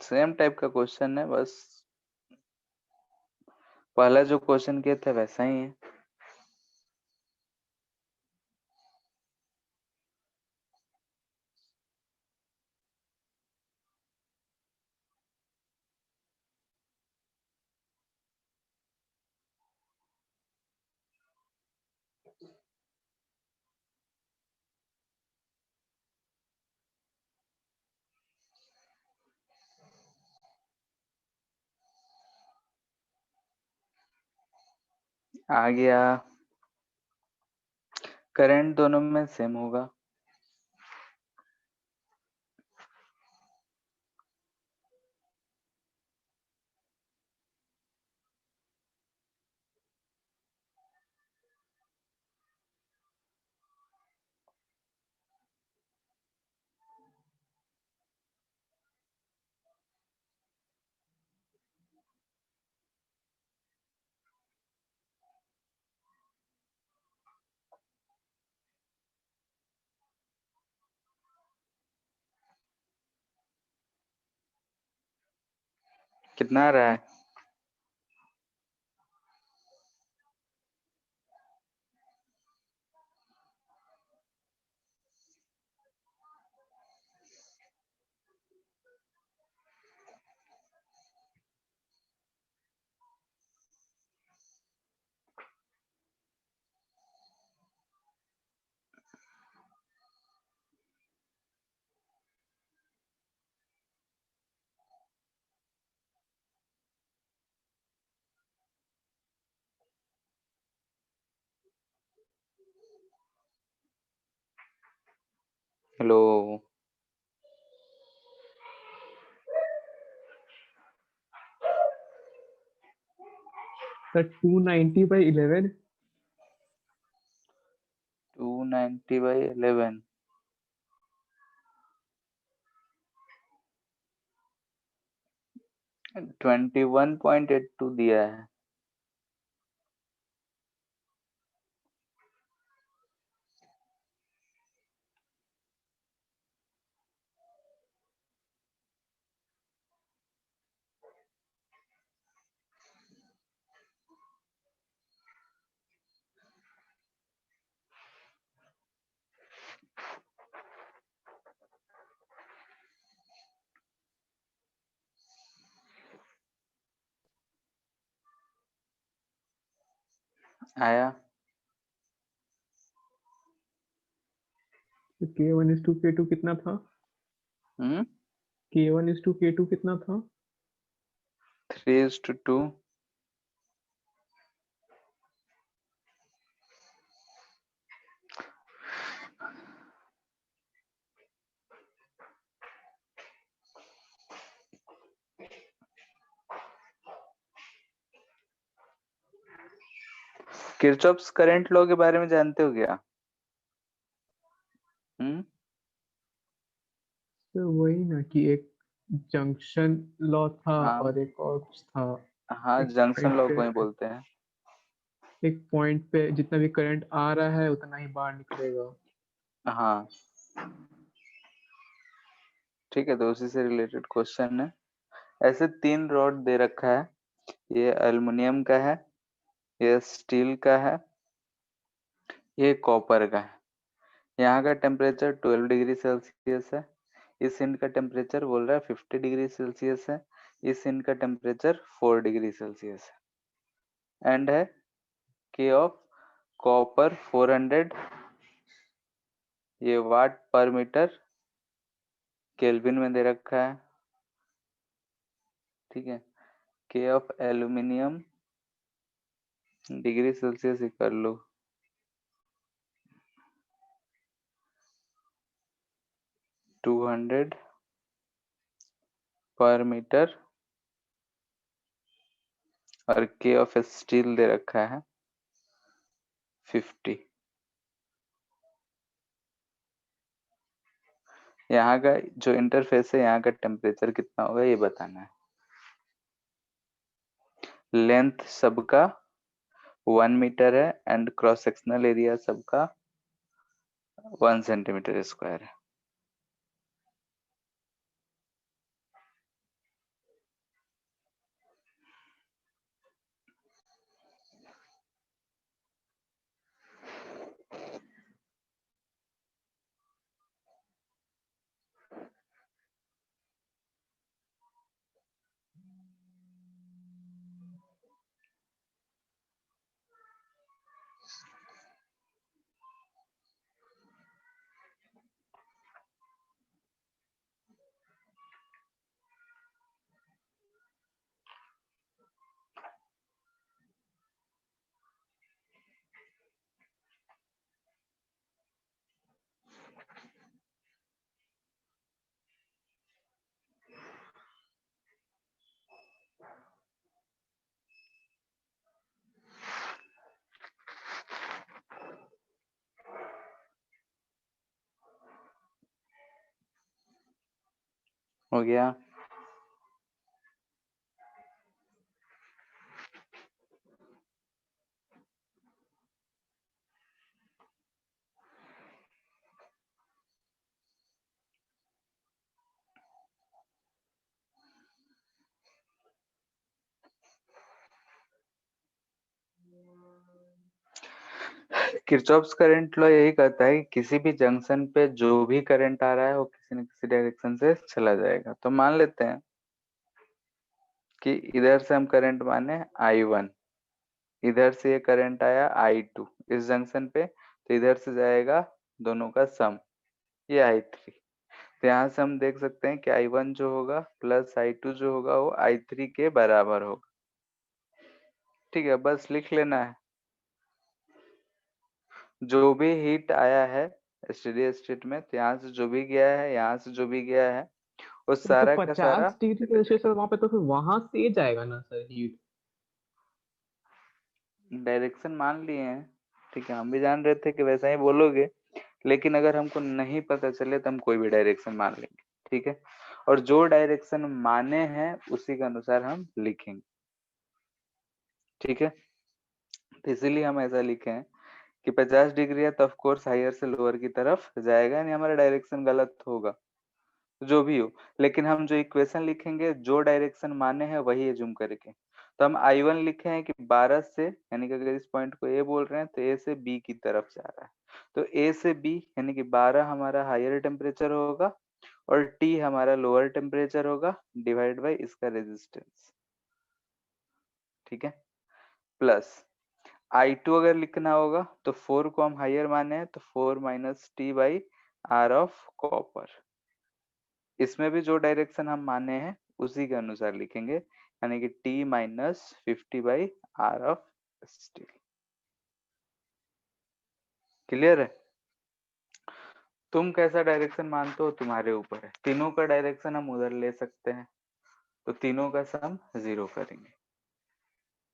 सेम टाइप का क्वेश्चन है, बस पहला जो क्वेश्चन किए थे वैसा ही है। आ गया। करंट दोनों में सेम होगा। कितना आ रहा है? हेलो। सर 290/11 290/11 21.82 दिया है। आया। तो K1:K2 कितना था? K1:K2 कितना था? 3:2। किरचॉफ्स करंट लॉ के बारे में जानते हो क्या? तो वही ना कि एक जंक्शन लॉ था हाँ और एक और कुछ था। हाँ, एक जंक्शन पॉइंट लॉ पे को ही बोलते हैं। एक पॉइंट पे जितना भी करंट आ रहा है उतना ही बाहर निकलेगा। हाँ ठीक है, तो उसी से रिलेटेड क्वेश्चन है। ऐसे 3 रॉड दे रखा है, ये एल्युमिनियम का है, ये स्टील का है, ये कॉपर का है। यहाँ का टेम्परेचर 12 डिग्री सेल्सियस है, इस एंड का टेम्परेचर बोल रहा है 50 डिग्री सेल्सियस है, इस एंड का टेम्परेचर 4 डिग्री सेल्सियस है। एंड है के ऑफ कॉपर 400, ये वाट पर मीटर केल्विन में दे रखा है। ठीक है, के ऑफ एल्यूमिनियम डिग्री सेल्सियस ही कर लो, 200 पर मीटर, और के ऑफ स्टील दे रखा है 50। यहाँ का जो इंटरफेस है, यहाँ का टेम्परेचर कितना होगा ये बताना है। लेंथ सबका 1 मीटर है एंड क्रॉस सेक्शनल एरिया सबका 1 सेंटीमीटर स्क्वायर है। हो गया। किरचॉफ्स करंट लॉ यही कहता है कि किसी भी जंक्शन पे जो भी करंट आ रहा है वो किसी न किसी डायरेक्शन से चला जाएगा। तो मान लेते हैं कि इधर से हम करंट माने I1, इधर से ये करंट आया I2 इस जंक्शन पे, तो इधर से जाएगा दोनों का सम, ये I3। तो यहाँ से हम देख सकते हैं कि I1 जो होगा प्लस I2 जो होगा वो I3 के बराबर होगा। ठीक है, बस लिख लेना है। जो भी हीट आया है स्टेडी स्टेट में, तो यहाँ से जो भी गया है, यहाँ से जो भी गया है, वो तो सारा का सारा 50 डिग्री सेल्सियस वहां पे, तो फिर वहां से जाएगा ना सर हीट। डायरेक्शन मान लिए हैं, ठीक है, हम भी जान रहे थे कि वैसा ही बोलोगे, लेकिन अगर हमको नहीं पता चले तो हम कोई भी डायरेक्शन मान लेंगे, ठीक है, और जो डायरेक्शन माने हैं उसी के अनुसार हम लिखेंगे, ठीक है। तो इसीलिए हम ऐसा लिखे हैं कि 50 डिग्री है तो ऑफ कोर्स हायर से लोअर की तरफ जाएगा, यानी हमारा डायरेक्शन गलत होगा, जो भी हो, लेकिन हम जो इक्वेशन लिखेंगे जो डायरेक्शन माने हैं वही एज्यूम करके। तो हम I1 लिखे हैं कि 12 से, यानी कि अगर इस पॉइंट को ए बोल रहे हैं तो ए से बी की तरफ जा रहा है, तो ए से बी यानी कि 12 हमारा हायर टेम्परेचर होगा और टी हमारा लोअर टेम्परेचर होगा, डिवाइड बाई इसका रेजिस्टेंस, ठीक है, प्लस I2 अगर लिखना होगा तो 4 को हम हायर माने हैं तो 4 minus T by R of copper, इसमें भी जो डायरेक्शन हम माने हैं उसी के अनुसार लिखेंगे, यानी कि T minus 50 by R of steel. Clear है? तुम कैसा डायरेक्शन मानते हो तुम्हारे ऊपर है, तीनों का डायरेक्शन हम उधर ले सकते हैं, तो तीनों का सम 0 करेंगे,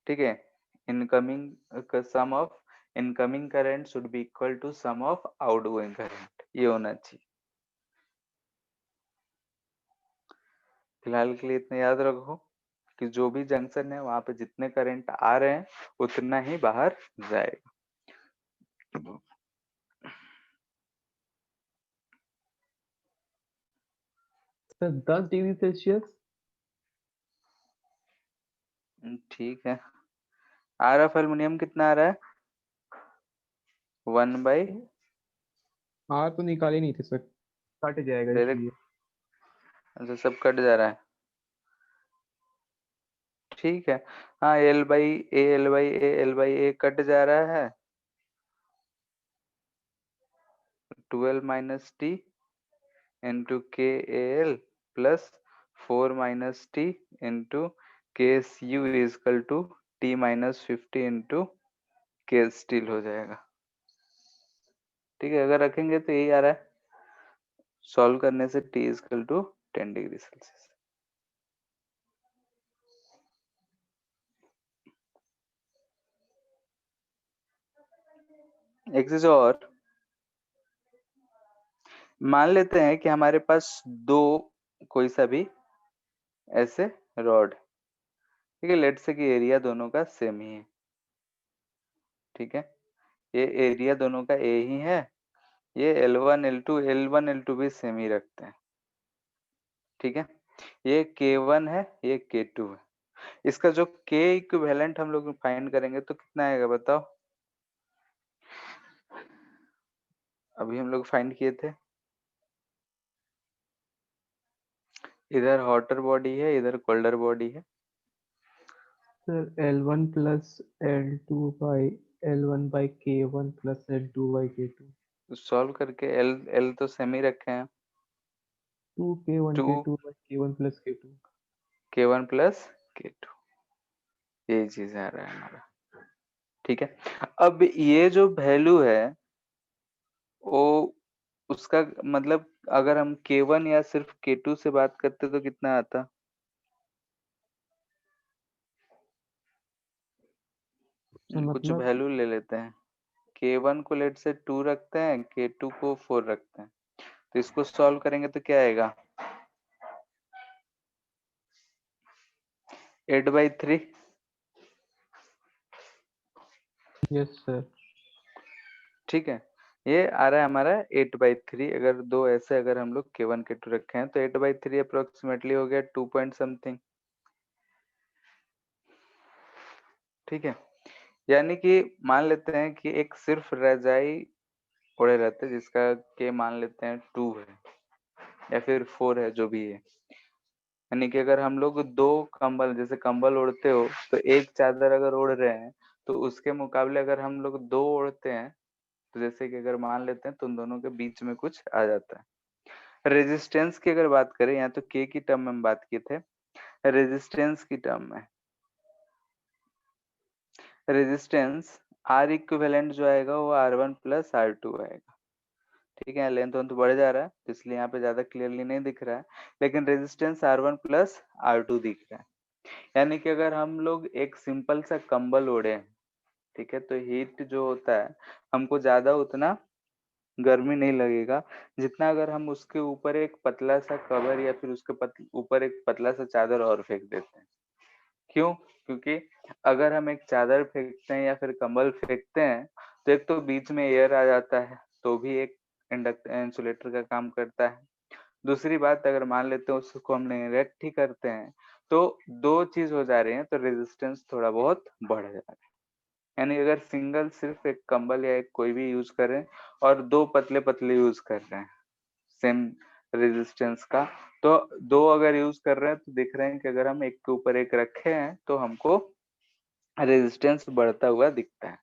ठीक है। इनकमिंग का sum of incoming current should be equal to sum of outgoing current, ये होना चाहिए। फिलहाल के लिए इतना याद रखो कि जो भी जंक्शन है वहां पे जितने करंट आ रहे हैं उतना ही बाहर जाएगा। Sir 10 degree Celsius. ठीक है, आर ऑफ एल्युमिनियम कितना आ रहा है? 1 बाई आर तो निकाले नहीं थे सर, कट जाएगा डायरेक्ट, इसलिए। अच्छा सब कट जा रहा है, ठीक है। हाँ, एल बाई ए कट जा रहा है, 12 minus T into K A L plus 4 minus T into K S U equal to T minus 50 into K steel हो जाएगा, ठीक है। अगर रखेंगे तो यही आ रहा है, सॉल्व करने से T equal to 10 degree Celsius. एक चीज और मान लेते हैं कि हमारे पास दो कोई सा भी ऐसे रॉड, ठीक है, लेट से कि एरिया दोनों का सेम ही है, ठीक है, ये एरिया दोनों का ए ही है, ये L1 L2 भी सेम ही रखते हैं, ठीक है, ये K1 है, ये K2 है, इसका जो K इक्विवेलेंट हम लोग फाइंड करेंगे तो कितना आएगा बताओ? अभी हम लोग फाइंड किए थे, इधर हॉटर बॉडी है, इधर कोल्डर बॉडी है, sir L1 plus L1 by K1 plus L2 by K2। तो सॉल्व करके L तो सेम ही रखे हैं, 2K1 2 K2 by K1 plus K2। K1 plus K2, यही चीज आ रहा है हमारा, ठीक है। अब ये जो वैल्यू है वो उसका मतलब अगर हम K1 या सिर्फ K2 से बात करते तो कितना आता? कुछ मतलब वैल्यू ले लेते हैं, K1 को लेट से 2 रखते हैं, K2 को 4 रखते हैं, तो इसको सॉल्व करेंगे तो क्या आएगा? 8/3, यस सर। ठीक है, ये आ रहा है हमारा 8/3। अगर दो ऐसे अगर हम लोग K1 K2 रखे हैं तो 8/3 अप्रोक्सीमेटली हो गया 2 पॉइंट समथिंग, ठीक है। यानी कि मान लेते हैं कि एक सिर्फ रजाई ओढ़े रहते हैं जिसका K मान लेते हैं 2 है या फिर 4 है, जो भी है, यानी कि अगर हम लोग दो कंबल, जैसे कंबल ओढ़ते हो तो एक चादर अगर ओढ़ रहे हैं तो उसके मुकाबले अगर हम लोग दो ओढ़ते हैं तो जैसे कि अगर मान लेते हैं तो उन दोनों के बीच में कुछ आ जाता है। रेजिस्टेंस की अगर बात करें, यहाँ तो के की टर्म में हम बात किए थे, रेजिस्टेंस की टर्म में रेजिस्टेंस आर इक्विवेलेंट जो आएगा वो R1 प्लस R2 आएगा, ठीक है। लेंथ तो बढ़ जा रहा है तो इसलिए यहाँ पे ज्यादा क्लियरली नहीं दिख रहा है, लेकिन रेजिस्टेंस R1 प्लस R2 दिख रहा है, यानी कि अगर हम लोग एक सिंपल सा कंबल ओढ़े, ठीक है। तो हीट जो होता है हमको ज्यादा उतना गर्मी नहीं लगेगा जितना अगर हम उसके ऊपर एक पतला सा कवर या फिर उसके ऊपर एक पतला सा चादर और फेंक देते हैं। क्यों? क्योंकि अगर हम एक चादर फेंकते हैं या फिर कंबल फेंकते हैं तो एक तो बीच में एयर आ जाता है, तो भी एक इंसुलेटर का काम करता है। दूसरी बात, अगर मान लेते हैं उसको हमने इरेक्ट ही करते हैं तो दो चीज हो जा रही है, तो रेजिस्टेंस थोड़ा बहुत बढ़ जा रहा है। यानी अगर सिंगल सिर्फ एक कंबल या एक कोई भी यूज कर रहे हैं और दो पतले पतले यूज कर रहे हैं सेम रेजिस्टेंस का, तो दो अगर यूज कर रहे हैं तो दिख रहे हैं कि अगर हम एक के ऊपर एक रखे हैं तो हमको रेजिस्टेंस बढ़ता हुआ दिखता है।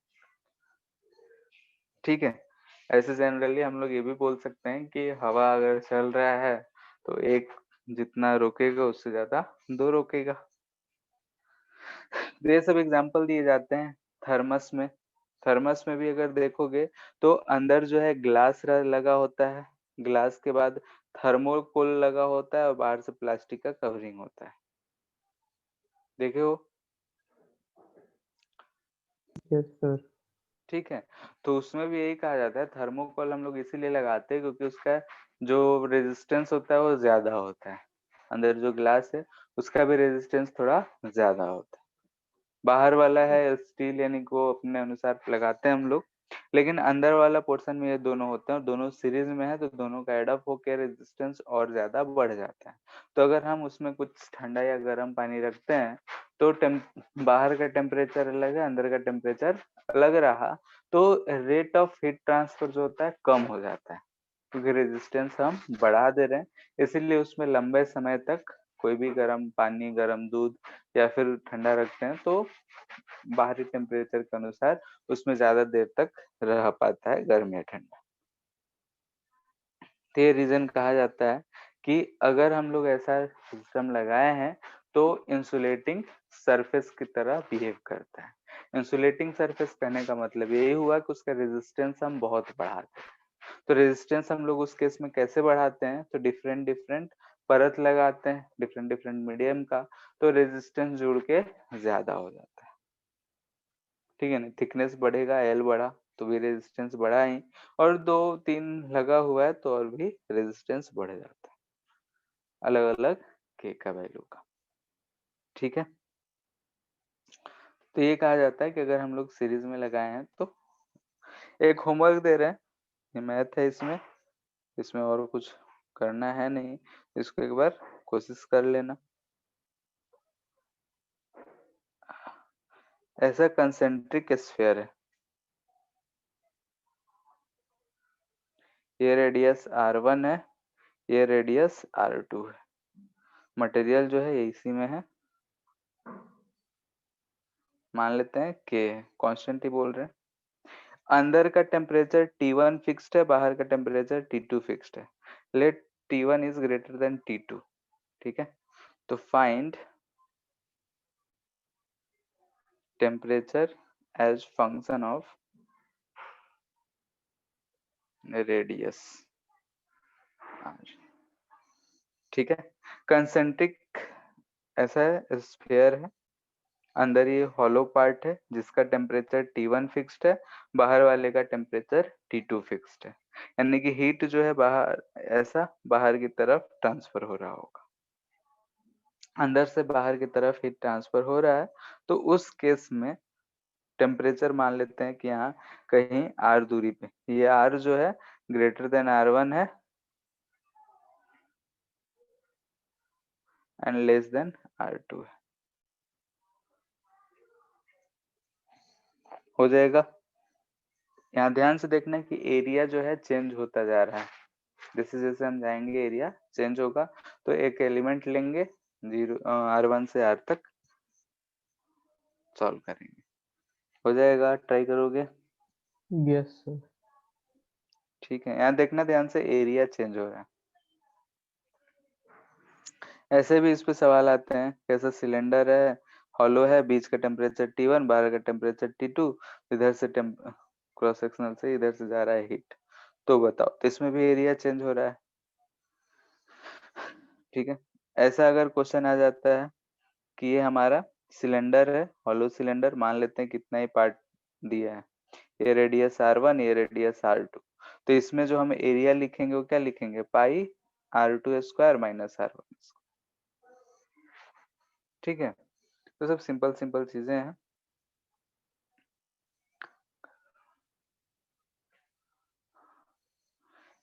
ठीक है। ऐसे जनरली हम लोग ये भी बोल सकते हैं कि हवा अगर चल रहा है तो एक जितना रोकेगा उससे ज्यादा दो रोकेगा। तो ये सब एग्जांपल दिए जाते हैं थर्मस में। थर्मस में भी अगर देखोगे तो अंदर जो है ग्लास लगा होता है, ग्लास के बाद थर्मोकोल लगा होता है और बाहर से प्लास्टिक का कवरिंग होता है। देखे हो? Yes sir. ठीक है। तो उसमें भी यही कहा जाता है, थर्मोकोल हम लोग इसीलिए लगाते हैं क्योंकि उसका जो रेजिस्टेंस होता है वो ज्यादा होता है। अंदर जो ग्लास है उसका भी रेजिस्टेंस थोड़ा ज्यादा होता है। बाहर वाला है स्टील, यानी कि वो अपने अनुसार लगाते हैं हम लोग, लेकिन अंदर वाला पोर्शन में ये दोनों होते हैं और दोनों सीरीज में है तो दोनों का एड अप होकर रेजिस्टेंस और ज्यादा बढ़ जाता है। तो अगर हम उसमें कुछ ठंडा या गर्म पानी रखते हैं तो बाहर का टेम्परेचर अलग है, अंदर का टेम्परेचर अलग रहा, तो रेट ऑफ हीट ट्रांसफर जो होता है कम हो जाता है क्योंकि रेजिस्टेंस हम बढ़ा दे रहे हैं। इसीलिए उसमें लंबे समय तक कोई भी गर्म पानी, गर्म दूध या फिर ठंडा रखते हैं तो बाहरी टेम्परेचर के अनुसार उसमें ज्यादा देर तक रह पाता है, गर्म या ठंडा। तो ये रीजन कहा जाता है कि अगर हम लोग ऐसा सिस्टम लगाए हैं तो इंसुलेटिंग सरफेस की तरह बिहेव करता है। इंसुलेटिंग सरफेस कहने का मतलब यही हुआ कि उसका रेजिस्टेंस हम बहुत बढ़ाते हैं। तो रेजिस्टेंस हम लोग उस केस में कैसे बढ़ाते हैं, तो डिफरेंट डिफरेंट परत लगाते हैं डिफरेंट डिफरेंट मीडियम का, तो रेजिस्टेंस जुड़ के ज्यादा हो जाता है। ठीक है ना? थिकनेस बढ़ेगा, एल बढ़ा तो भी रेजिस्टेंस बढ़ा ही, और दो तीन लगा हुआ है तो और भी रेजिस्टेंस बढ़ जाता है अलग अलग के का वैल्यू का। ठीक है। तो ये कहा जाता है कि अगर हम लोग सीरीज में लगाए हैं तो एक होमवर्क दे रहे हैं, ये मैथ है, इसमें इसमें और कुछ करना है नहीं, इसको एक बार कोशिश कर लेना। ऐसा कंसेंट्रिक स्फीयर है, ये रेडियस r1 है, ये रेडियस r2 है, मटेरियल जो है ये इसी में है, मान लेते हैं कि कांस्टेंट ही बोल रहे हैं। अंदर का टेम्परेचर T1 फिक्स्ड है, बाहर का टेम्परेचर T2 फिक्स्ड है। Let T1 is greater than T2। ठीक है। तो find temperature as function of radius r। ठीक है। कंसेंट्रिक ऐसा है, स्फीयर है, अंदर ये हॉलो पार्ट है जिसका टेम्परेचर T1 फिक्स्ड है, बाहर वाले का टेम्परेचर T2 फिक्स्ड है। यानी कि हीट जो है बाहर ऐसा बाहर की तरफ ट्रांसफर हो रहा होगा, अंदर से बाहर की तरफ हीट ट्रांसफर हो रहा है। तो उस केस में टेम्परेचर मान लेते हैं कि यहाँ कहीं r दूरी पे, ये r जो है ग्रेटर देन r1 है एंड लेस देन r2 है। हो जाएगा। यहाँ ध्यान से देखना कि एरिया जो है चेंज होता जा रहा है, जैसे जैसे हम जाएंगे एरिया चेंज होगा। तो एक एलिमेंट लेंगे, r1 से r तक सॉल्व करेंगे, हो जाएगा। ट्राई करोगे? Yes sir. ठीक है। यहाँ देखना ध्यान से, एरिया चेंज हो रहा है। ऐसे भी इस पे सवाल आते हैं, कैसा सिलेंडर है, हॉलो है, बीच का टेम्परेचर T1, बाहर का टेम्परेचर T2, इधर से क्रॉस सेक्शनल से इधर से जा रहा है हीट, तो बताओ। तो इसमें भी एरिया चेंज हो रहा है। ठीक है। ऐसा अगर क्वेश्चन आ जाता है कि ये हमारा सिलेंडर है, हॉलो सिलेंडर, मान लेते हैं कितना ही पार्ट दिया है, ये रेडियस R1, ये रेडियस R2। तो इसमें जो हम एरिया लिखेंगे वो क्या लिखेंगे, पाई R2 स्क्वायर माइनस R1। ठीक है, तो सब सिंपल सिंपल चीजें हैं।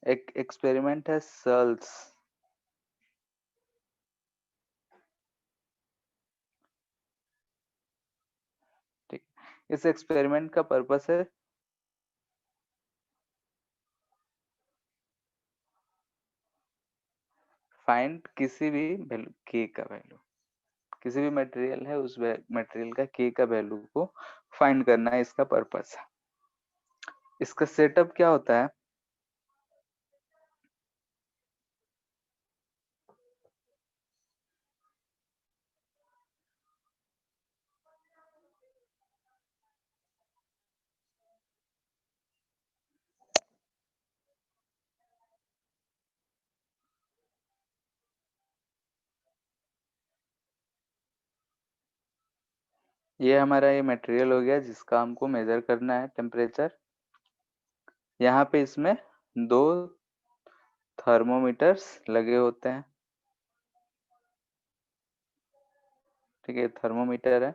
एक एक्सपेरिमेंट है सेल्स, ठीक, इस एक्सपेरिमेंट का पर्पस है फाइंड किसी भी वैल्यू के का वैल्यू, किसी भी मटेरियल है उस मटेरियल का के का वैल्यू को फाइंड करना है, इसका पर्पस है। इसका सेटअप क्या होता है, ये हमारा ये मटेरियल हो गया जिसका हमको मेजर करना है टेम्परेचर। यहाँ पे इसमें 2 थर्मोमीटर्स लगे होते हैं, ठीक है, थर्मोमीटर है।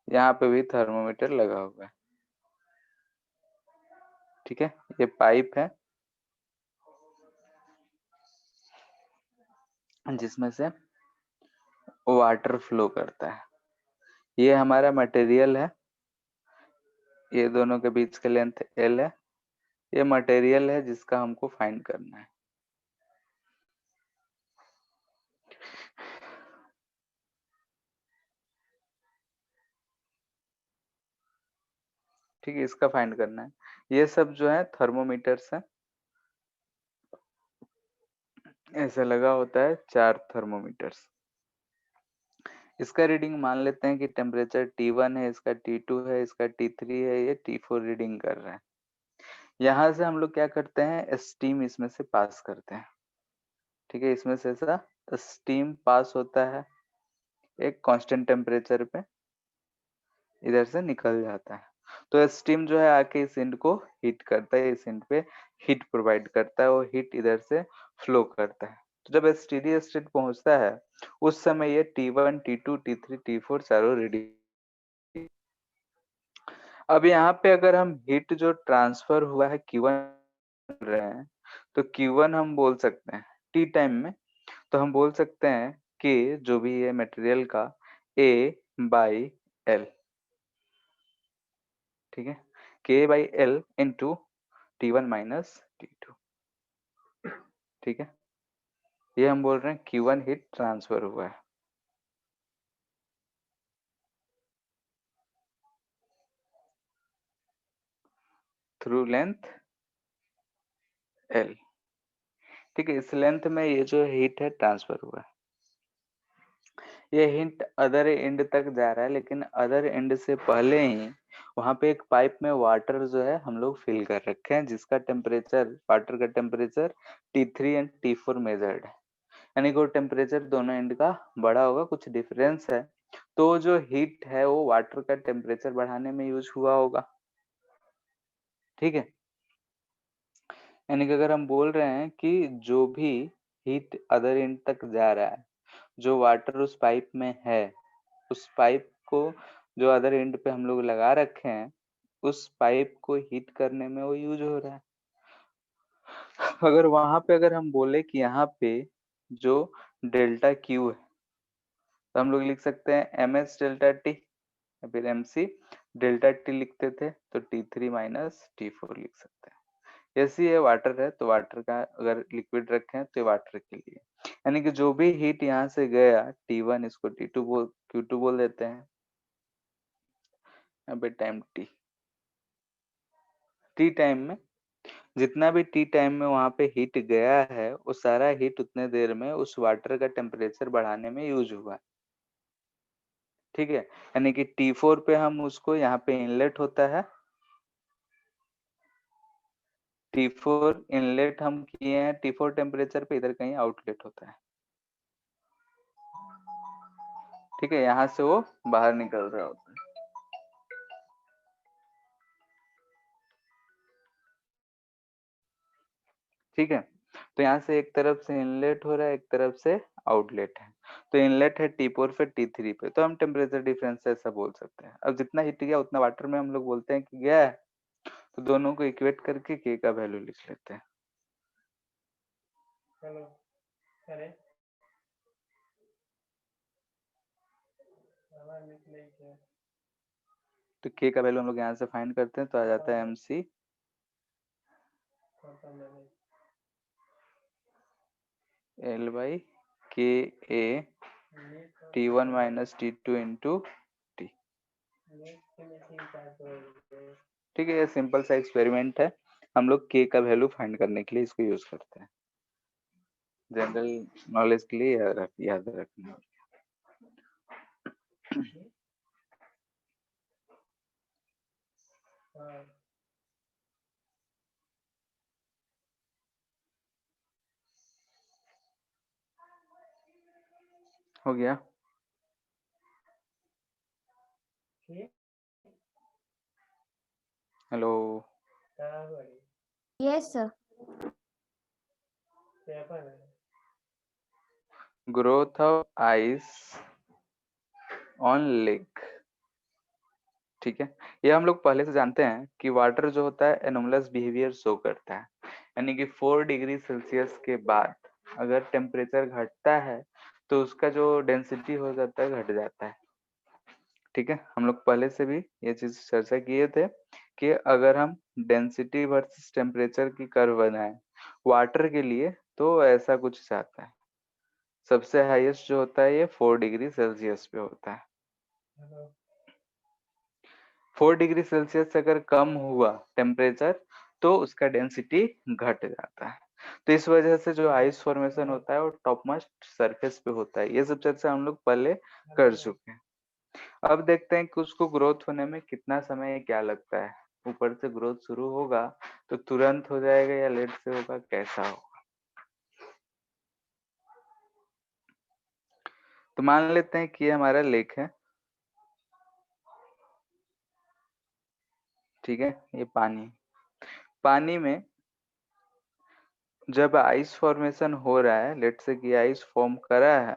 यहाँ पे भी थर्मोमीटर लगा हुआ है, ठीक है। ये पाइप है जिसमें से वाटर फ्लो करता है। ये हमारा मटेरियल है, ये दोनों के बीच का लेंथ L है। ये मटेरियल है जिसका हमको फाइंड करना है। ठीक है, इसका फाइंड करना है। ये सब जो है थर्मोमीटर्स है, ऐसा लगा होता है 4 थर्मोमीटर्स। इसका रीडिंग मान लेते हैं कि टेम्परेचर T1 है, इसका T2 है, इसका T3 है, ये T4 रीडिंग कर रहा है। यहाँ से हम लोग क्या करते हैं, स्टीम इसमें से पास करते हैं, ठीक है। इसमें से ऐसा स्टीम पास होता है एक कांस्टेंट टेम्परेचर पे, इधर से निकल जाता है। तो स्टीम जो है आके इस एंड को हीट करता है, इस एंड पे हीट प्रोवाइड करता है, वो हीट इधर से फ्लो करता है। तो जब स्टेडी स्टेट पहुंचता है उस समय ये T1, T2, T3, T4 चारों रेडी। अब यहाँ पे अगर हम हीट जो ट्रांसफर हुआ है Q1 रहे हैं, तो Q1 हम बोल सकते हैं टी टाइम में, तो हम बोल सकते हैं कि जो भी है मटेरियल का A/L, ठीक है, K/L into T1 minus T2, ठीक है। ये हम बोल रहे हैं Q1 हीट ट्रांसफर हुआ है थ्रू लेंथ L, ठीक है। इस लेंथ में ये जो हीट है ट्रांसफर हुआ है, ये हीट अदर एंड तक जा रहा है, लेकिन अदर एंड से पहले ही वहां पे एक पाइप में वाटर जो है हम लोग फिल कर रखे हैं, जिसका टेम्परेचर, वाटर का temperature T3 and T4 measured है, यानी कि वो टेम्परेचर दोनों एंड का बड़ा होगा, कुछ डिफरेंस है। तो जो हीट है वो वाटर का टेम्परेचर बढ़ाने में यूज हुआ होगा, ठीक है। यानी कि अगर हम बोल रहे हैं कि जो भी हीट अदर एंड तक जा रहा है, जो वाटर उस पाइप में है, उस पाइप को जो अदर एंड पे हम लोग लगा रखे हैं, उस पाइप को हीट करने में वो यूज हो रहा है। अगर वहां पे अगर हम बोले कि यहाँ पे जो डेल्टा क्यू है, तो हम लोग लिख सकते हैं MS डेल्टा टी, या फिर MC डेल्टा टी लिखते थे तो T3 माइनस T4 लिख सकते हैं। ऐसी ये वाटर है, तो वाटर का अगर लिक्विड रखें तो ये वाटर के लिए, यानी कि जो भी हीट यहाँ से गया T1, इसको Q2 बोल देते हैं। यहाँ पे टाइम टी टाइम में जितना भी टी टाइम में वहां पे हीट गया है, वो सारा हीट उतने देर में उस वाटर का टेम्परेचर बढ़ाने में यूज हुआ है, ठीक है। यानी कि T4 पे हम उसको, यहाँ पे इनलेट होता है, T4 इनलेट हम किए हैं, T4 टेम्परेचर पे इधर कहीं आउटलेट होता है, ठीक है, यहाँ से वो बाहर निकल रहा होता है। ठीक है, तो यहाँ से एक तरफ से इनलेट हो रहा है, एक तरफ से आउटलेट है। तो इनलेट है T4 पे, T3 पे, तो हम टेम्परेचर डिफरेंस ऐसा बोल सकते हैं। अब जितना हीट गया उतना वाटर में हम लोग बोलते हैं कि गया है, तो दोनों को इक्वेट करके K का वैल्यू लिख लेते हैं। चलो अरे तो K का वैल्यू हम लोग यहाँ से फाइंड करते हैं, तो आ जाता है MC L by KA T1 minus T2 into T। ठीक है, ये सिंपल सा एक्सपेरिमेंट है, हम लोग K का वैल्यू फाइंड करने के लिए इसको यूज करते हैं, जनरल नॉलेज के लिए याद रखना। हो गया? Hello, yes sir. Growth of ice on lake. ठीक है, ये हम लोग पहले से जानते हैं कि वाटर जो होता है एनोमलस बिहेवियर शो करता है, यानी कि 4 डिग्री सेल्सियस के बाद अगर टेम्परेचर घटता है तो उसका जो डेंसिटी हो जाता है घट जाता है। ठीक है, हम लोग पहले से भी ये चीज चर्चा किए थे कि अगर हम डेंसिटी वर्सेस टेम्परेचर की कर्व बनाएं वाटर के लिए तो ऐसा कुछ आता है, सबसे हाईएस्ट जो होता है ये 4 डिग्री सेल्सियस पे होता है। 4 डिग्री सेल्सियस से अगर कम हुआ टेम्परेचर तो उसका डेंसिटी घट जाता है। तो इस वजह से जो आइस फॉर्मेशन होता है वो टॉप मोस्ट सरफेस पे होता है। ये सब चर्चा हम लोग पहले कर चुके हैं। अब देखते हैं कि उसको ग्रोथ होने में कितना समय क्या लगता है। ऊपर से ग्रोथ शुरू होगा तो तुरंत हो जाएगा या लेट से होगा, कैसा होगा। तो मान लेते हैं कि ये हमारा लेक है, ठीक है, ये पानी में जब आइस फॉर्मेशन हो रहा है, लेट से कि आइस फॉर्म करा है,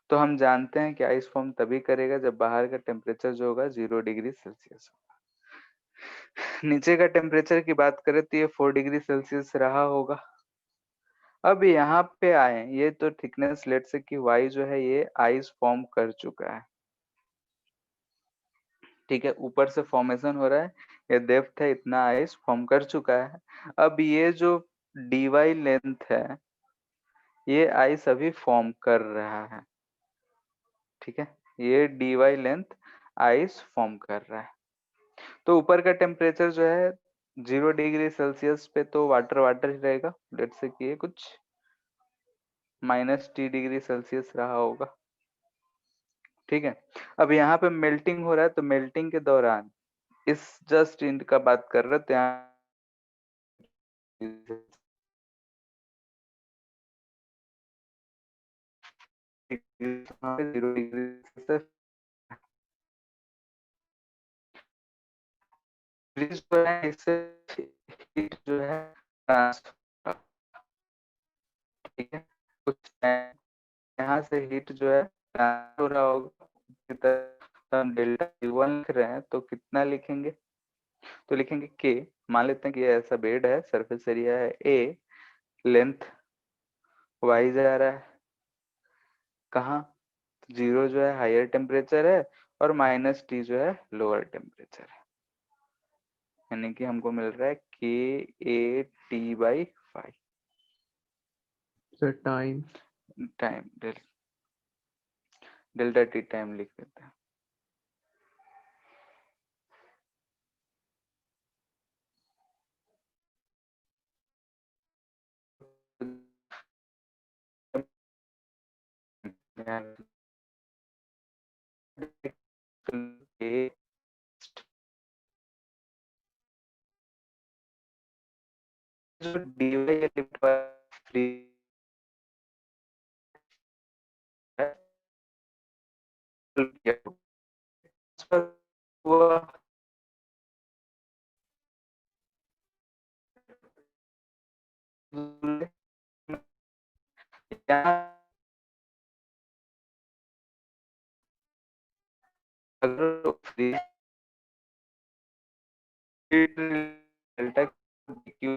तो हम जानते हैं कि आइस फॉर्म तभी करेगा जब बाहर का टेम्परेचर जो होगा 0 डिग्री सेल्सियस होगा। नीचे का टेम्परेचर की बात करें तो ये 4 डिग्री सेल्सियस रहा होगा। अब यहाँ पे आए, ये तो थिकनेस लेट से कि वाई जो है ये आइस फॉर्म कर चुका है, ठीक है, ऊपर से फॉर्मेशन हो रहा है, ये डेप्थ है, इतना आइस फॉर्म कर चुका है। अब ये जो dy लेंथ है ये आइस अभी फॉर्म कर रहा है, ठीक है, ये dy लेंथ आइस फॉर्म कर रहा है। तो ऊपर का टेम्परेचर जो है 0 डिग्री सेल्सियस पे तो वाटर वाटर ही रहेगा, लेट से कि ये कुछ -T डिग्री सेल्सियस रहा होगा, ठीक है। अब यहाँ पे मेल्टिंग हो रहा है, तो मेल्टिंग के दौरान इस जस्ट इंड का बात कर रहे थे, यहाँ 0 डिग्री सेल्सियस फ्रीज हो रहा है, इससे हीट जो है ट्रांसफर, ठीक है, कुछ यहाँ से हीट जो है ट्रांसफर हो रहा होगा। हम डेल्टा T1 लिख रहे हैं तो कितना लिखेंगे, तो लिखेंगे K। मान लेते हैं कि ये ऐसा बेड है, सरफेस एरिया है A, लेंथ Y जा रहा है कहाँ, 0 जो है हायर टेम्परेचर है और -T जो है लोअर टेम्परेचर है, यानी कि हमको मिल रहा है KAT/5 sir time time, delta T time लिख देते हैं। जो dy लिमिट फ्री है हुआ अगर free delta Q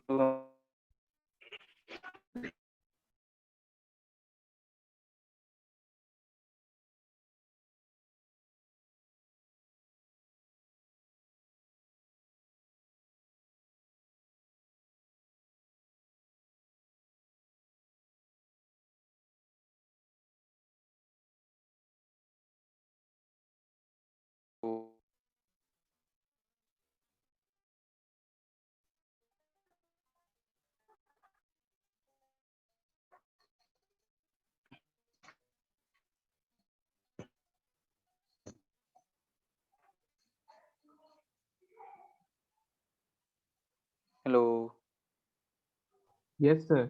hello yes sir.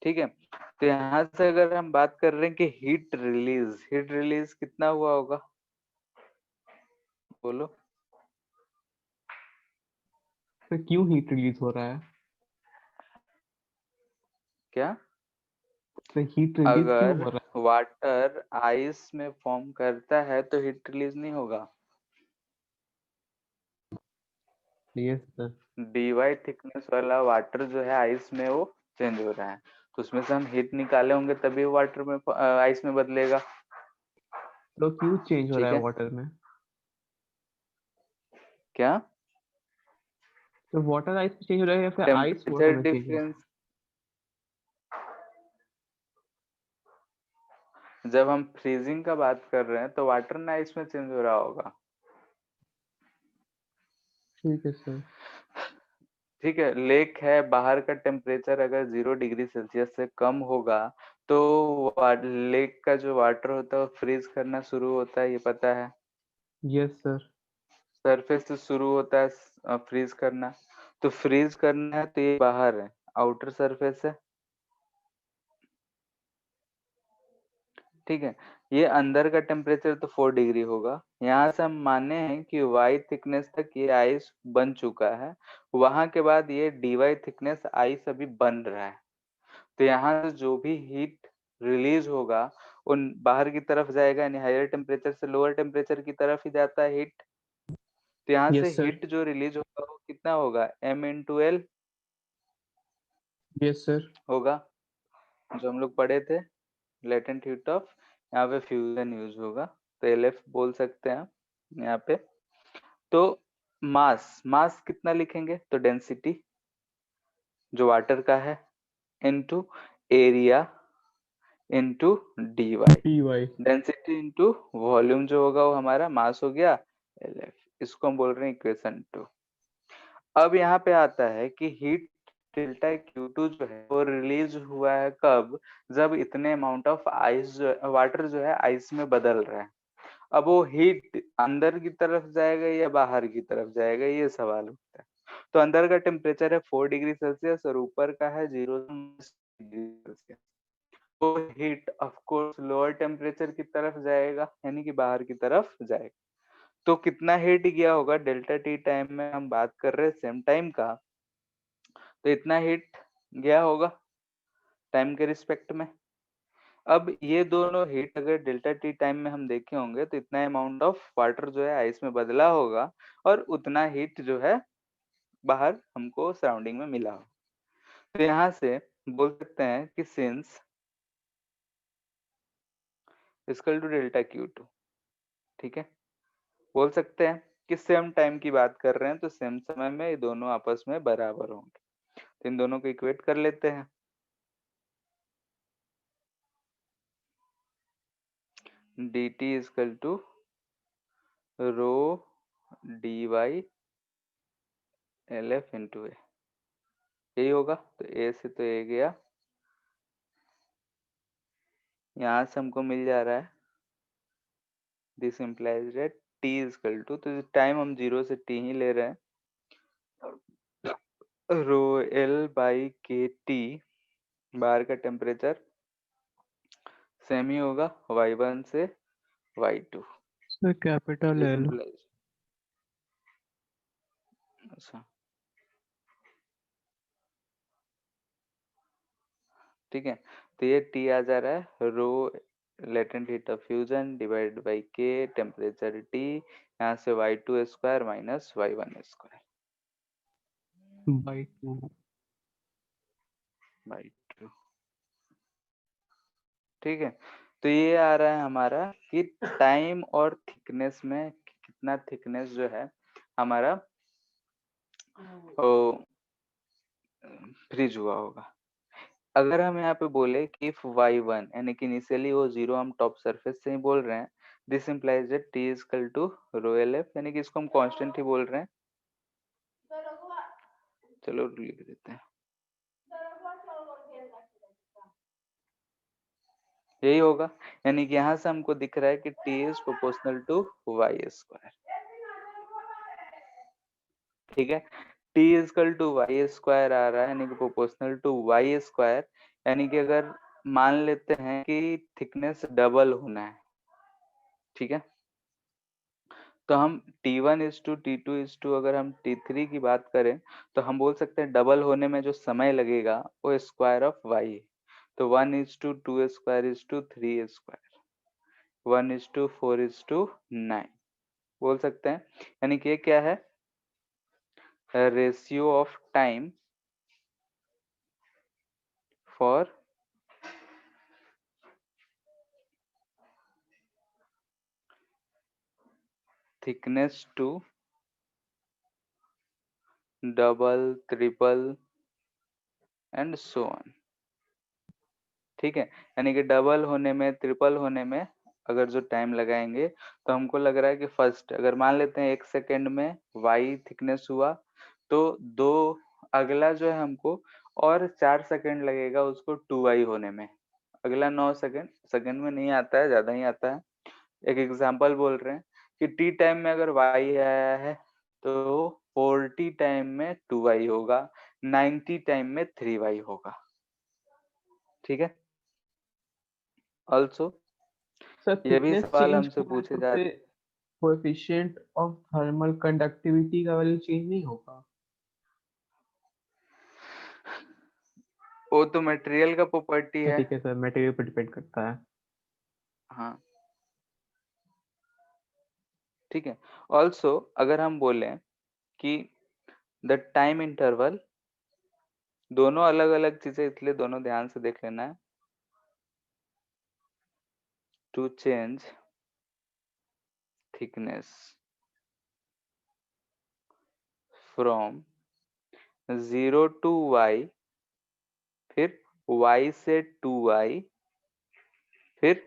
ठीक है, तो यहाँ से अगर हम बात कर रहे हैं कि हीट रिलीज कितना हुआ होगा, बोलो। सर क्यों हीट रिलीज हो रहा है? क्या? सर हीट रिलीज क्यों हो अगर रहा वाटर आइस में फॉर्म करता है तो हीट रिलीज नहीं होगा। है? Yes sir. dy थिकनेस वाला वाटर जो है आइस में वो चेंज हो रहा है, तो उसमें से हम हीट निकाले होंगे तभी वाटर में आइस में बदलेगा। तो क्यों चेंज हो रहा ठीक है है, वाटर में? क्या? तो वाटर आइस में चेंज हो रहा है या फिर आइस वाटर टेम्परेचर में चेंज हो रहा डिफरेंस, जब हम फ्रीजिंग का बात कर रहे हैं तो वाटर ना आइस में चेंज हो रहा होगा। है? ठीक है सर। ठीक है, लेक है, बाहर का टेम्परेचर अगर 0 डिग्री सेल्सियस से कम होगा तो लेक का जो वाटर होता है वो फ्रीज करना शुरू होता है, ये पता है। Yes sir. सरफेस से शुरू होता है फ्रीज करना, तो फ्रीज करना है तो ये बाहर है, आउटर सरफेस है। ठीक है, ये अंदर का टेम्परेचर तो 4 डिग्री होगा। यहाँ से हम माने हैं कि वाई थिकनेस तक ये आइस बन चुका है, वहां के बाद ये dy थिकनेस आइस अभी बन रहा है, तो यहाँ से जो भी हीट रिलीज होगा उन बाहर की तरफ जाएगा, यानी हायर टेम्परेचर से लोअर टेम्परेचर की तरफ ही जाता है हीट। तो यहाँ से यस सर। हीट जो रिलीज होगा वो कितना होगा, m×l यस सर। होगा, जो हम लोग पढ़े थे, लेटेंट हीट ऑफ, यहाँ पे फ्यूजन यूज होगा, तो LF बोल सकते हैं हम यहाँ पे। तो मास कितना लिखेंगे, तो डेंसिटी जो वाटर का है into area into dy, T Y. Density into volume जो होगा वो हमारा मास हो गया LF, इसको हम बोल रहे हैं इक्वेशन 2। अब यहाँ पे आता है कि हीट डेल्टा Q2 जो है वो रिलीज हुआ है कब, जब इतने अमाउंट ऑफ आइस वाटर जो है आइस में बदल रहा है। अब वो हीट अंदर की तरफ जाएगा या बाहर की तरफ जाएगा, ये सवाल उठता है। तो अंदर का टेम्परेचर है 4 डिग्री सेल्सियस और ऊपर का है 0 डिग्री सेल्सियस, तो heat of course lower temperature की तरफ जाएगा, यानी कि बाहर की तरफ जाएगा। तो कितना हीट गया होगा डेल्टा टी टाइम में हम बात कर रहे हैं सेम टाइम का, तो इतना हीट गया होगा टाइम के रिस्पेक्ट में। अब ये दोनों हीट अगर डेल्टा टी टाइम में हम देखे होंगे तो इतना अमाउंट ऑफ वाटर जो है आइस में बदला होगा और उतना हीट जो है बाहर हमको सराउंडिंग में मिला हो। तो यहाँ से बोल सकते हैं कि since equal to delta Q2, ठीक है, बोल सकते हैं कि सेम टाइम की बात कर रहे हैं तो सेम समय में ये दोनों आपस में बराबर होंगे, तो इन दोनों को इक्वेट कर लेते हैं। dt equal to rho dy LF into A, यही होगा। तो ए से तो ए गया, यहाँ से हमको मिल जा रहा है this implies that T is equal to, तो टाइम हम 0 से टी ही ले रहे हैं, rho L by K T, बाहर का टेम्परेचर सेम ही होगा y1 से y2। Sir capital this L. Implies, अच्छा ठीक है, तो ये टी आ जा रहा है rho latent heat of fusion divided by K temperature T, यहाँ से y2 square minus y1 square by 2। By 2। ठीक है, तो ये आ रहा है हमारा कि टाइम और थिकनेस में कितना थिकनेस जो है हमारा फ्रीज हुआ होगा। अगर हम यहाँ पे बोले कि इफ y1 यानी कि इनिशियली वो 0 हम टॉप सरफेस से ही बोल रहे हैं, this implies that t is equal to rho L F, यानी कि इसको हम कांस्टेंट ही बोल रहे हैं, चलो लिख देते हैं, यही होगा। यानी कि यहाँ से हमको दिख रहा है कि t is proportional to y square. ठीक है, t is equal to y square आ रहा है, यानी कि प्रोपोर्शनल टू y स्क्वायर, यानी कि अगर मान लेते हैं कि थिकनेस डबल होना है, ठीक है, तो हम T1 is to T2 is to, अगर हम T3 की बात करें तो हम बोल सकते हैं डबल होने में जो समय लगेगा वो स्क्वायर ऑफ y है। तो 1 is to 2 square is to 3 square, 1 is to 4 is to 9 बोल सकते हैं। यानी कि ये क्या है, ratio of time for thickness to double triple and so on. ठीक है, यानी कि डबल होने में ट्रिपल होने में अगर जो टाइम लगाएंगे, तो हमको लग रहा है कि फर्स्ट अगर मान लेते हैं 1 सेकेंड में y थिकनेस हुआ, तो दो अगला जो है हमको और 4 सेकेंड लगेगा उसको 2y होने में, अगला 9 सेकेंड, सेकेंड में नहीं आता है, ज्यादा ही आता है। एक एग्जांपल बोल रहे हैं कि t टाइम में अगर y आया है तो 40 टाइम में 2y होगा, 90 टाइम में 3y होगा। ठीक है, ऑल्सो सर ये भी थिकनेस सवाल चेंज हमसे हुआ है पूछे तो जा फिर रहे। कोएफिशिएंट ऑफ थर्मल कंडक्टिविटी का वैल्यू चेंज नहीं होगा? वो तो मटेरियल का प्रॉपर्टी है। ठीक है सर, मटेरियल पर डिपेंड करता है। हाँ ठीक है, ऑल्सो अगर हम बोले कि द टाइम इंटरवल, दोनों अलग अलग चीजें इसलिए दोनों ध्यान से देख लेना है, to change thickness from 0 to y, फिर y से 2y, फिर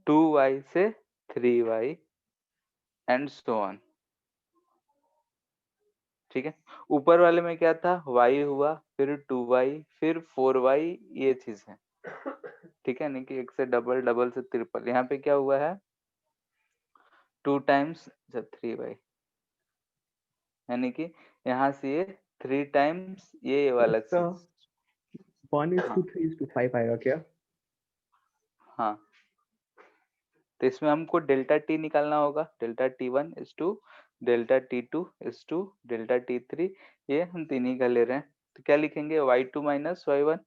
2y से 3y एंड सो ऑन। ठीक है, ऊपर वाले में क्या था, y हुआ, फिर 2y, फिर 4y, ये चीज है। ठीक है, यानी कि एक से डबल, डबल से ट्रिपल, यहाँ पे क्या हुआ है 2 टाइम्स 3y, यानी कि यहाँ से ये 3 टाइम्स ये वाला इसका चीज। 1:3:5 आएगा क्या? हाँ, तो इसमें हमको डेल्टा टी निकालना होगा, delta T1 is to delta T2 is to delta T3, ये हम तीन ही का ले रहे हैं, तो क्या लिखेंगे y2 माइनस y1।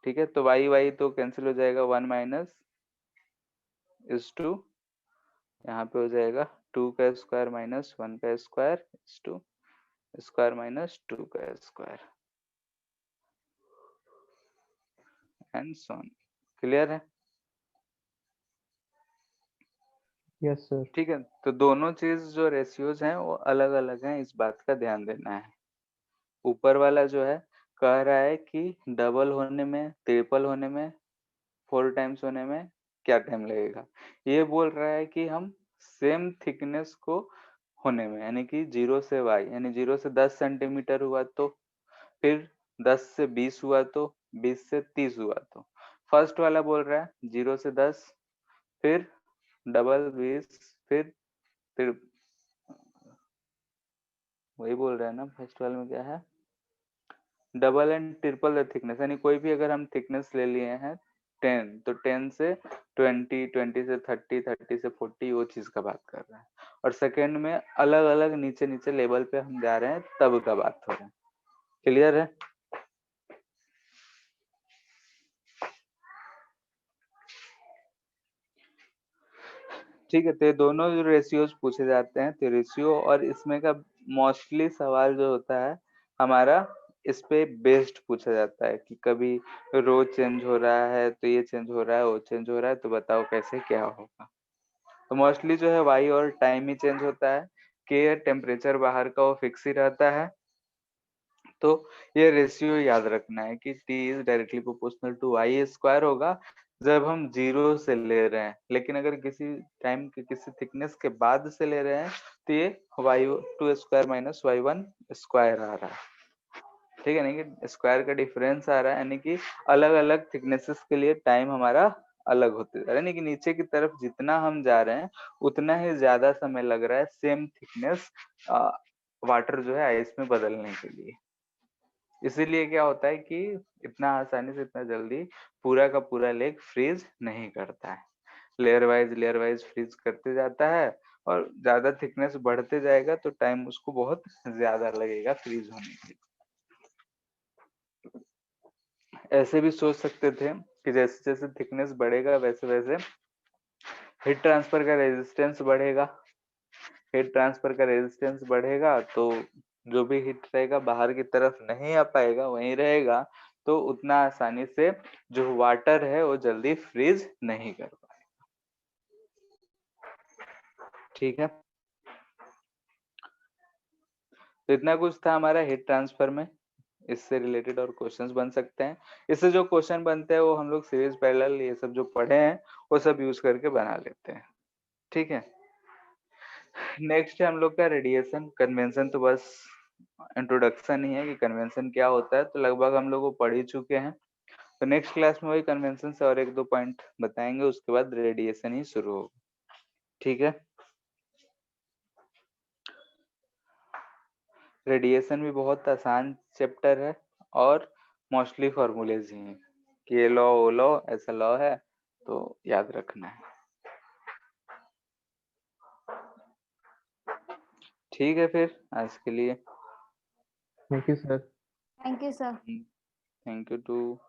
ठीक है, तो y तो कैंसिल हो जाएगा, 1 माइनस इज टू, यहाँ पे हो जाएगा 2 का स्क्वायर माइनस 1 का square is to square minus 2 का square and so on. Clear है? Yes sir. ठीक है, तो दोनों चीज जो रेशियोज हैं वो अलग अलग हैं, इस बात का ध्यान देना है। ऊपर वाला जो है कह रहा है कि डबल होने में, ट्रिपल होने में, 4 टाइम्स होने में क्या टाइम लगेगा, ये बोल रहा है कि हम सेम थिकनेस को होने में, यानी कि 0 से y, यानी 0 से 10 सेंटीमीटर हुआ तो फिर 10 से 20 हुआ तो 20 से 30 हुआ तो फर्स्ट वाला बोल रहा है 0 से 10, फिर डबल 20, फिर वही बोल रहा है ना, फर्स्ट वाले में क्या है, double and triple the thickness, यानी कोई भी अगर हम थिकनेस ले लिए हैं 10 तो 10 से 20, 20 से 30, 30 से 40, वो चीज का बात कर रहा है। और सेकंड में अलग अलग नीचे नीचे लेवल पे हम जा रहे हैं तब का बात हो रहा है। क्लियर है? ठीक है, तो ये दोनों जो रेशियोज पूछे जाते हैं, तो रेशियो और इसमें का मोस्टली सवाल जो होता है हमारा इस पे बेस्ड पूछा जाता है कि कभी रो चेंज हो रहा है तो ये चेंज हो रहा है, वो चेंज हो रहा है, तो बताओ कैसे क्या होगा। तो मोस्टली जो है वाई और टाइम ही चेंज होता है, के टेम्परेचर बाहर का वो फिक्स ही रहता है। तो ये रेशियो याद रखना है कि T is directly proportional to Y square होगा जब हम 0 से ले रहे हैं, लेकिन अगर किसी टाइम के किसी थिकनेस के बाद से ले रहे हैं तो ये y2 square minus y1 square आ रहा है। ठीक है, नहीं कि स्क्वायर का डिफरेंस आ रहा है, यानी कि अलग अलग थिकनेसेस के लिए टाइम हमारा अलग होते जा रहा है, यानी कि नीचे की तरफ जितना हम जा रहे हैं उतना ही ज्यादा समय लग रहा है सेम थिकनेस वाटर जो है आइस में बदलने के लिए। इसीलिए क्या होता है कि इतना आसानी से इतना जल्दी पूरा का पूरा लेक फ्रीज नहीं करता है, लेयर वाइज फ्रीज करते जाता है, और ज्यादा थिकनेस बढ़ते जाएगा तो टाइम उसको बहुत ज्यादा लगेगा फ्रीज होने के लिए। ऐसे भी सोच सकते थे कि जैसे जैसे थिकनेस बढ़ेगा वैसे वैसे हीट ट्रांसफर का रेजिस्टेंस बढ़ेगा, हीट ट्रांसफर का रेजिस्टेंस बढ़ेगा तो जो भी हीट रहेगा बाहर की तरफ नहीं आ पाएगा, वहीं रहेगा, तो उतना आसानी से जो वाटर है वो जल्दी फ्रीज नहीं कर पाएगा। ठीक है, तो इतना कुछ था हमारा हीट ट्रांसफर में, इससे रिलेटेड और क्वेश्चंस बन सकते हैं। इससे जो क्वेश्चन बनते हैं वो हम लोग सीरीज पैरेलल ये सब जो पढ़े हैं वो सब यूज करके बना लेते हैं। ठीक है, नेक्स्ट है हम लोग का रेडिएशन कन्वेंशन। तो बस इंट्रोडक्शन ही है कि कन्वेंशन क्या होता है, तो लगभग हम लोग वो पढ़ ही चुके हैं। तो नेक्स्ट क्लास में वही कन्वेंशन से और एक दो पॉइंट बताएंगे, उसके बाद रेडिएशन ही शुरू होगा। ठीक है, रेडिएशन भी बहुत आसान चैप्टर है और मोस्टली फॉर्मूलेज ही हैं कि ये लॉ वो लॉ ऐसा लॉ है, तो याद रखना है। ठीक है, फिर आज के लिए thank you sir. Thank you sir. Thank you to